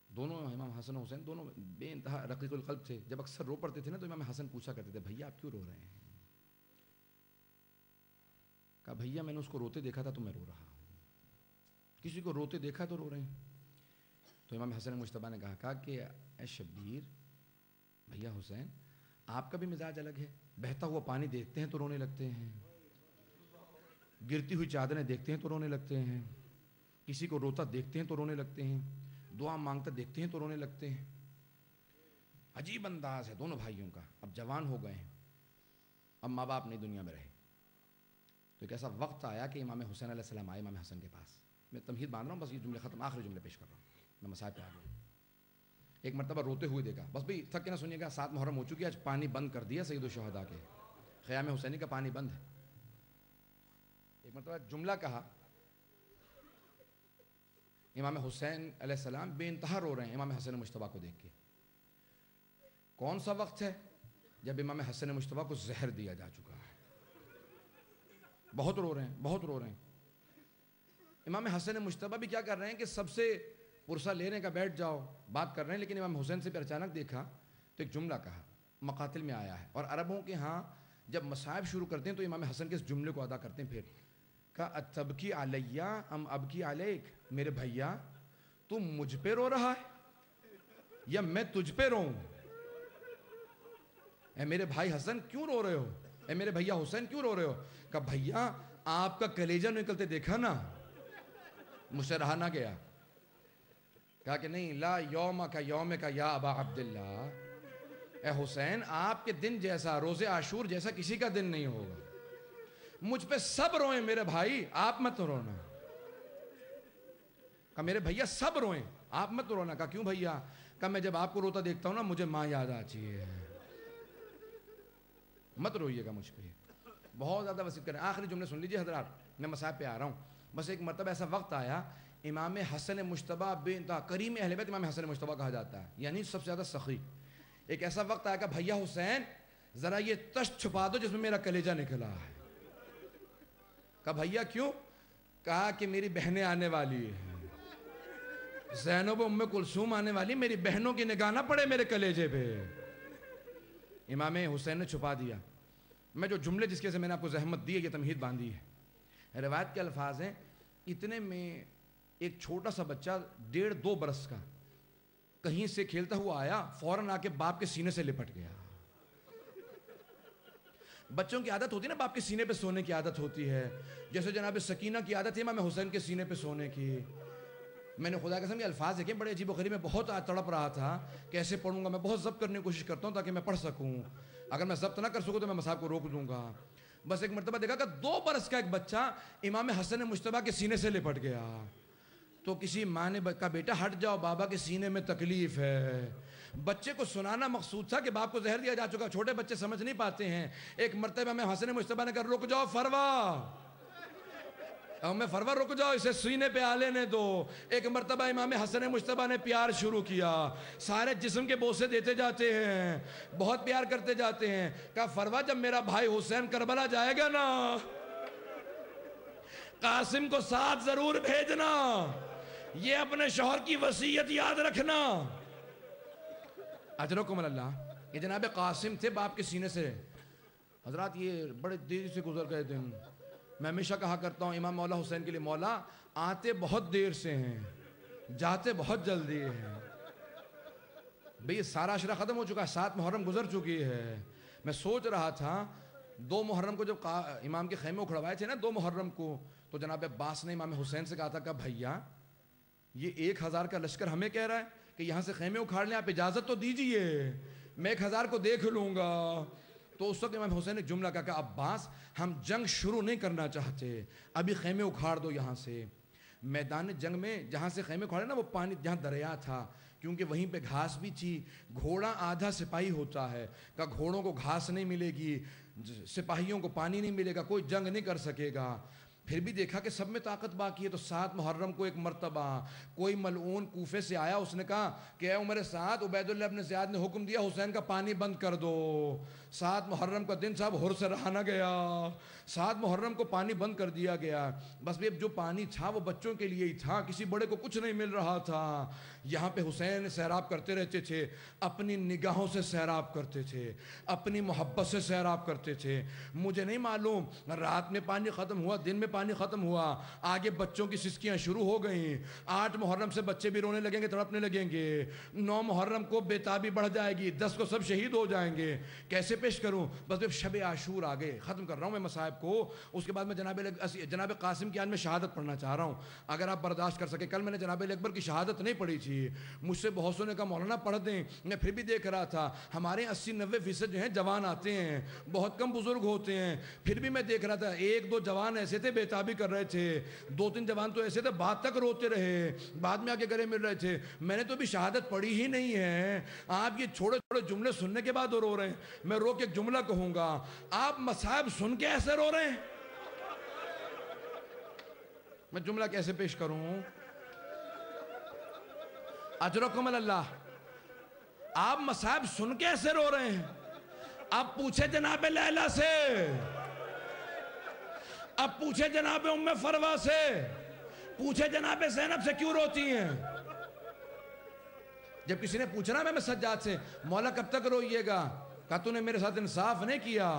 A: دونوں, امام حسن و حسین دونوں بے انتہا رقیق القلب تھے. جب اکثر رو پڑتے تھے نا تو امام حسن پوچھا کرتے تھے, بھیا آپ کیوں رو رہے ہیں؟ کہا بھیا میں نے اس کو روتے دیکھا تھا تو میں رو رہا ہوں. کسی کو روتے دیکھا تو رو رہے ہیں. تو امام حسن مجتبیٰ نے کہا کہ اے شبیر, بھیا حسین آپ کا بھی مزاج الگ ہے. بہتا ہوا پانی دیکھتے ہیں تو رونے لگتے ہیں, گرتی ہوئی چادریں دیکھتے ہیں تو رونے لگتے ہیں, کسی کو روتا دیکھتے ہیں تو رونے لگتے ہیں, دعا مانگتا دیکھتے ہیں تو رونے لگتے ہیں. عجیب انداز ہے دونوں بھائیوں کا. اب جوان ہو گئے ہیں, اب ماں باپ نئی دنیا میں رہے. تو ایک ایسا وقت آیا کہ امام حسین علیہ السلام آئے امام حسن کے پاس. میں تمہید باندھ رہا ہوں, بس یہ جملے ختم, آخری جملے پیش کر رہا ہوں, میں مسائل پہ آ گیا. ایک مرتبہ روتے ہوئے دیکھا, بس بھئی تھک کے نہ سنیے گا, 7 محرم ہو چکی ہے, آج پانی بند کر دیا سید الشہداء کے, خیام حسینی کا پانی بند ہے. ایک مرتبہ جملہ کہا, امام حسین علیہ السلام بے انتہا رو رہے ہیں امام حسن مجتبیٰ کو دیکھ کے. کون سا وقت ہے؟ جب امام حسن مجتبیٰ کو زہر دیا جا چکا ہے. بہت رو رہے ہیں, بہت رو رہے ہیں. امام حسن مجتبیٰ بھی کیا کر رہے ہیں کہ سب سے پرسہ لینے کا, بیٹھ جاؤ بات کر رہے ہیں, لیکن امام حسین سے پھر اچانک دیکھا تو ایک جملہ کہا, مقاتل میں آیا ہے. اور عربوں کے ہاں جب مصائب شروع کرتے ہیں تو امام حسن کے اس جملے کو ادا کرتے ہیں. پھر کہا اتبکی علیہ ام ابکی علیک, میرے بھیا تم مجھ پہ رو رہا ہے یا میں تجھ پہ روؤں؟ اے میرے بھائی حسن کیوں رو رہے ہو, اے میرے بھیا حسین کیوں رو رہے ہو؟ کہا بھیا آپ کا کلیجہ نکلتے دیکھا نا, مجھ سے رہا نہ گیا. کہا کہ نہیں, لا یوم کا یوم کا یا ابا عبداللہ, اے حسین آپ کے دن جیسا, روز عاشور جیسا کسی کا دن نہیں ہوگا. مجھ پہ سب روئیں میرے بھائی, آپ مت رونا. کہا میرے بھیا سب روئیں, آپ مت رونا. کہا کیوں بھیا؟ کہا میں جب آپ کو روتا دیکھتا ہوں نا مجھے ماں یاد آتی ہے, مت روئیے گا مجھ پہ. بہت زیادہ وسیع کریں. آخری جملے سن لیجئے حضرات, میں مسائب پہ آ رہا ہوں. بس ایک مرتبہ ایسا وقت آیا, امام حسن مجتبیٰ بے انتہا کریم اہل بیت امام حسن مجتبیٰ کہا جاتا ہے, یعنی سب سے زیادہ سخی. ایک ایسا وقت آیا کہ بھیا حسین ذرا یہ تشت چھپا دو جس میں میرا کلیجہ نکلا ہے. کہا بھیا کیوں؟ کہا کہ میری بہنیں آنے والی ہیں, زینب و ام کلثوم آنے والی, میری بہنوں کی نگاہ نہ پڑے میرے کلیجے پہ. امام حسین نے چھپا دیا. میں جو جملے جس کے سے میں نے آپ کو زحمت دی ہے, یہ تمہید باندھی ہے. روایت کے الفاظ ہیں, اتنے میں ایک چھوٹا سا بچہ 1.5-2 برس کا کہیں سے کھیلتا ہوا آیا, فوراً آ کے باپ کے سینے سے لپٹ گیا. بچوں کی عادت ہوتی ہے نا, باپ کے سینے پہ سونے کی عادت ہوتی ہے, جیسے جناب سکینہ کی عادت ہے امام حسین کے سینے پہ سونے کی. میں نے خدا قسم یہ الفاظ دیکھے بڑے عجیب و غریب, میں بہت تڑپ رہا تھا کیسے پڑھوں گا. میں بہت ضبط کرنے کی کوشش کرتا ہوں تاکہ میں پڑھ سکوں, اگر میں ضبط نہ کر سکوں تو میں مصحف کو روک دوں گا. بس ایک مرتبہ دیکھا کہ 2 برس کا ایک بچہ امام حسن مجتبیٰ کے سینے سے لپٹ گیا. تو کسی ماں نے کہا بیٹا ہٹ جاؤ, بابا کے سینے میں تکلیف ہے. بچے کو سنانا مقصود تھا کہ باپ کو زہر دیا جا چکا, چھوٹے بچے سمجھ نہیں پاتے ہیں. ایک مرتبہ امام حسن مجتبیٰ نے کہا رک جاؤ فروا, میں فروا رک جاؤ, اسے سینے پہ آ لینے دو. ایک مرتبہ امام حسن مجتبیٰ نے پیار شروع کیا, سارے جسم کے بوسے دیتے جاتے ہیں, بہت پیار کرتے جاتے ہیں. کہا فروا جب میرا بھائی حسین کربلا جائے گا نا, قاسم کو ساتھ ضرور بھیجنا, یہ اپنے شوہر کی وصیت یاد رکھنا. اجرکم اللہ. یہ جناب قاسم تھے باپ کے سینے سے. حضرات یہ بڑے دیر سے گزر گئے دن. میں ہمیشہ کہا کرتا ہوں امام مولا حسین کے لیے, مولا آتے بہت دیر سے ہیں, جاتے بہت جلدی ہیں. بھئی سارا عشرہ ختم ہو چکا ہے, 7 محرم گزر چکی ہے. میں سوچ رہا تھا 2 محرم کو جب امام کے خیمے اکھڑوائے تھے نا 2 محرم کو, تو جناب عباس نے امام حسین سے کہا تھا کہ بھیا یہ 1000 کا لشکر ہمیں کہہ رہا ہے کہ یہاں سے خیمے اکھاڑ لیں, آپ اجازت تو دیجئے, میں 1000 کو دیکھ لوں گا. تو اس وقت امام حسین نے جملہ کہا کہ عباس ہم جنگ شروع نہیں کرنا چاہتے, ابھی خیمے اکھاڑ دو یہاں سے. میدان جنگ میں جہاں سے خیمے اکھاڑے نا وہ پانی جہاں دریا تھا, کیونکہ وہیں پہ گھاس بھی تھی, گھوڑا آدھا سپاہی ہوتا ہے, کہ گھوڑوں کو گھاس نہیں ملے گی, سپاہیوں کو پانی نہیں ملے گا، کوئی جنگ نہیں کر سکے گا. پھر بھی دیکھا کہ سب میں طاقت باقی ہے، تو 7 محرم کو ایک مرتبہ کوئی ملعون کوفے سے آیا، اس نے کہا کہ اے عمر سعد، عبید اللہ ابن زیاد نے حکم دیا حسین کا پانی بند کر دو. 7 محرم کا دن صاحب ہر سے رہا نہ گیا، 7 محرم کو پانی بند کر دیا گیا. بس بھی جو پانی تھا وہ بچوں کے لیے ہی تھا، کسی بڑے کو کچھ نہیں مل رہا تھا. یہاں پہ حسین سیراب کرتے رہتے تھے، اپنی نگاہوں سے سیراب کرتے تھے، اپنی محبت سے سیراب کرتے تھے. مجھے نہیں معلوم رات میں پانی ختم ہوا، دن میں پانی ختم ہوا، آگے بچوں کی سسکیاں شروع ہو گئیں. 8 محرم سے بچے بھی رونے لگیں گے، تڑپنے لگیں گے. 9 محرم کو بےتابی بڑھ جائے گی، 10 کو سب شہید ہو جائیں گے. کیسے پیش کروں؟ بس جب شب عاشور آ گئے، ختم کر رہا ہوں میں مصائب کو. اس کے بعد میں جناب قاسم کی آن میں شہادت پڑھنا چاہ رہا ہوں، اگر آپ برداشت کر سکے. کل میں نے جناب علی اکبر کی شہادت نہیں پڑھی تھی، مجھ سے بہت سو نے کہا مولانا پڑھ دیں. میں پھر بھی دیکھ رہا تھا ہمارے 80-90% جو ہیں جوان آتے ہیں، بہت کم بزرگ ہوتے ہیں. پھر بھی میں دیکھ رہا تھا 1-2 جوان ایسے تھے بےتابی کر رہے تھے، 2-3 جوان تو ایسے تھے بعد تک روتے رہے، بعد میں آ کے گلے مل رہے تھے. میں نے تو ابھی شہادت پڑھی ہی نہیں ہے، آپ یہ چھوڑے چھوڑے جملے سننے کے بعد رو رہے ہیں. میں رو کے ایک جملہ کہوں گا، آپ مصائب سن کے ایسے رو رہے ہیں؟ میں جملہ کیسے پیش کروں؟ اجرکم اللہ، آپ مصائب سن کے ایسے رو رہے ہیں؟ اب پوچھے جناب لیلا سے، اب پوچھے جناب ام فروا سے، پوچھے جناب زینب سے کیوں روتی ہیں؟ جب کسی نے پوچھنا میں سجاد سے مولا کب تک روئیے گا، کہا تو نے میرے ساتھ انصاف نہیں کیا.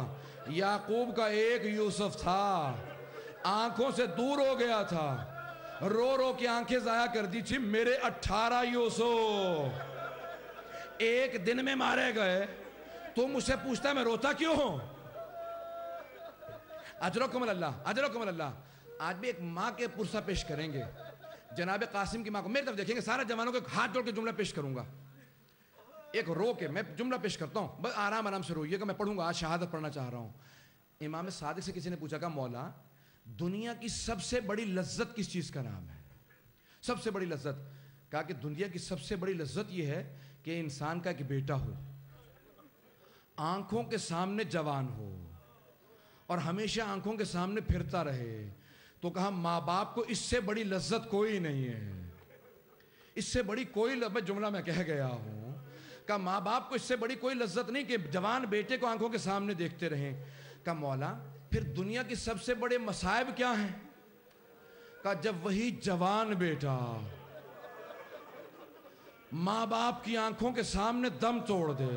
A: یعقوب کا ایک یوسف تھا، آنکھوں سے دور ہو گیا تھا، رو رو کے آنکھیں ضائع کر دی تھی. میرے 18 یوسف ایک دن میں مارے گئے، تو مجھ سے پوچھتا ہے میں روتا کیوں ہوں؟ اجرکم اللہ، اجرکم اللہ. آج بھی ایک ماں کے پرسہ پیش کریں گے، جناب قاسم کی ماں کو. میری طرف دیکھیں گے، سارے جوانوں کے ہاتھ جوڑ کے جملہ پیش کروں گا. ایک رو کے میں جملہ پیش کرتا ہوں، بس آرام آرام سے روئیے گا. میں پڑھوں گا، آج شہادت پڑھنا چاہ رہا ہوں. امام صادق سے کسی نے پوچھا کہ مولا دنیا کی سب سے بڑی لذت کس چیز کا نام ہے؟ سب سے بڑی لذت. کہا کہ دنیا کی سب سے بڑی لذت یہ ہے کہ انسان کا ایک بیٹا ہو، آنکھوں کے سامنے جوان ہو اور ہمیشہ آنکھوں کے سامنے پھرتا رہے. تو کہا ماں باپ کو اس سے بڑی لذت کوئی نہیں ہے، اس سے بڑی کوئی میں جملہ میں کہہ گیا ہوں. کہا ماں باپ کو اس سے بڑی کوئی لذت نہیں کہ جوان بیٹے کو آنکھوں کے سامنے دیکھتے رہیں. کہا مولا پھر دنیا کی سب سے بڑے مصائب کیا ہیں؟ کہا جب وہی جوان بیٹا ماں باپ کی آنکھوں کے سامنے دم توڑ دے.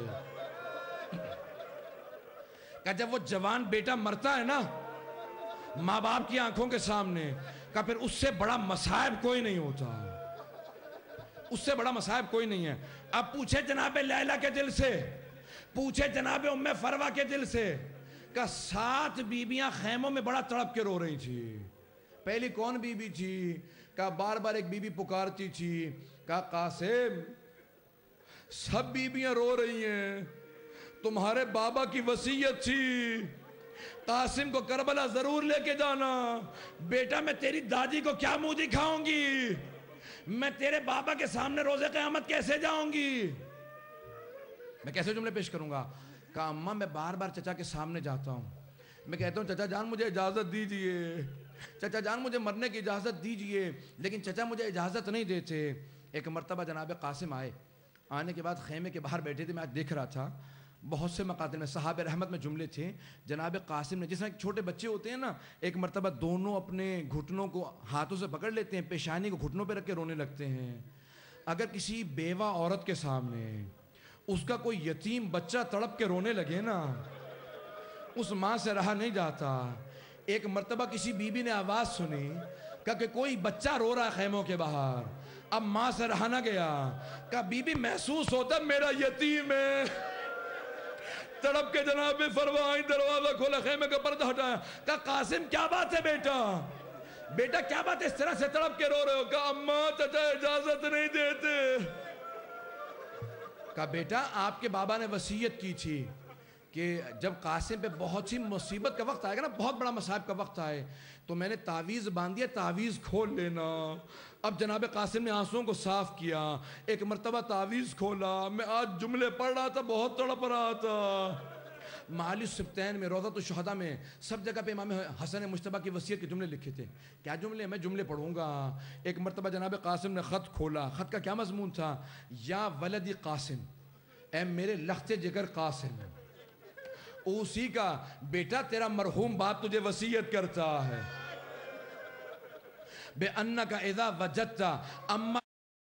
A: کہ جب وہ جوان بیٹا مرتا ہے نا ماں باپ کی آنکھوں کے سامنے، کہ پھر اس سے بڑا مصائب کوئی نہیں ہوتا، اس سے بڑا مصائب کوئی نہیں ہے. اب پوچھے جناب لیلا کے دل سے، پوچھے جناب ام فروا کے دل سے، کہ 7 بیویاں خیموں میں بڑا تڑپ کے رو رہی تھی. پہلی کون بی بی تھی؟ کہ بار بار ایک بی بی پکارتی تھی، کہ قاسم سب بیویاں رو رہی ہیں، تمہارے بابا کی وصیت تھی قاسم کو کربلا ضرور لے کے جانا. بیٹا میں تیری دادی کو کیا منہ دکھاؤں گی، میں تیرے بابا کے سامنے روز قیامت کیسے جاؤں گی، میں کیسے جملے پیش کروں گا. کہا اماں میں بار بار چچا کے سامنے جاتا ہوں، میں کہتا ہوں چچا جان مجھے اجازت دیجئے، چچا جان مجھے مرنے کی اجازت دیجئے، لیکن چچا مجھے اجازت نہیں دیتے. ایک مرتبہ جناب قاسم آئے، آنے کے بعد خیمے کے باہر بیٹھے تھے. میں آج دیکھ رہا تھا بہت سے مقاتل میں صحابہ رحمت میں جملے تھے. جناب قاسم نے، جس طرح چھوٹے بچے ہوتے ہیں نا، ایک مرتبہ دونوں اپنے گھٹنوں کو ہاتھوں سے پکڑ لیتے ہیں، پیشانی کو گھٹنوں پہ رکھ کے رونے لگتے ہیں. اگر کسی بیوہ عورت کے سامنے اس کا کوئی یتیم بچہ تڑپ کے رونے لگے نا، اس ماں سے رہا نہیں جاتا. ایک مرتبہ کسی بی بی نے آواز سنی کہ کوئی بچہ رو رہا ہے خیموں کے باہر. اب ماں سے رہا نہ گیا، کہ بی بی محسوس ہوتا میرا یتیم ہے. تڑپ کے جناب فرمائیں، دروازہ کھولا، خیمے کا پردہ ہٹایا. کہا قاسم کیا بات ہے بیٹا، بیٹا کیا بات ہے اس طرح سے تڑپ کے رو رہے ہو؟ کہا اماں چچا اجازت نہیں دیتے. کہا بیٹا آپ کے بابا نے وصیت کی تھی کہ جب قاسم پہ بہت سی مصیبت کا وقت آئے گا نا، بہت بڑا مصائب کا وقت آئے، تو میں نے تعویذ باندھ دیا، تعویذ کھول لینا. اب جناب قاسم نے آنسوؤں کو صاف کیا، ایک مرتبہ تعویذ کھولا. میں آج جملے پڑھ رہا تھا، بہت تڑپ رہا تھا. معالی السبتین میں، روضۃ الشہداء میں، سب جگہ پہ امام حسن مجتبیٰ کی وصیت کے جملے لکھے تھے. کیا جملے؟ میں جملے پڑھوں گا. ایک مرتبہ جناب قاسم نے خط کھولا. خط کا کیا مضمون تھا؟ یا ولدی قاسم، اے میرے لخت جگر قاسم، اسی کا بیٹا تیرا مرحوم باپ تجھے وصیت کرتا ہے بے انکا اذا وجدتا اما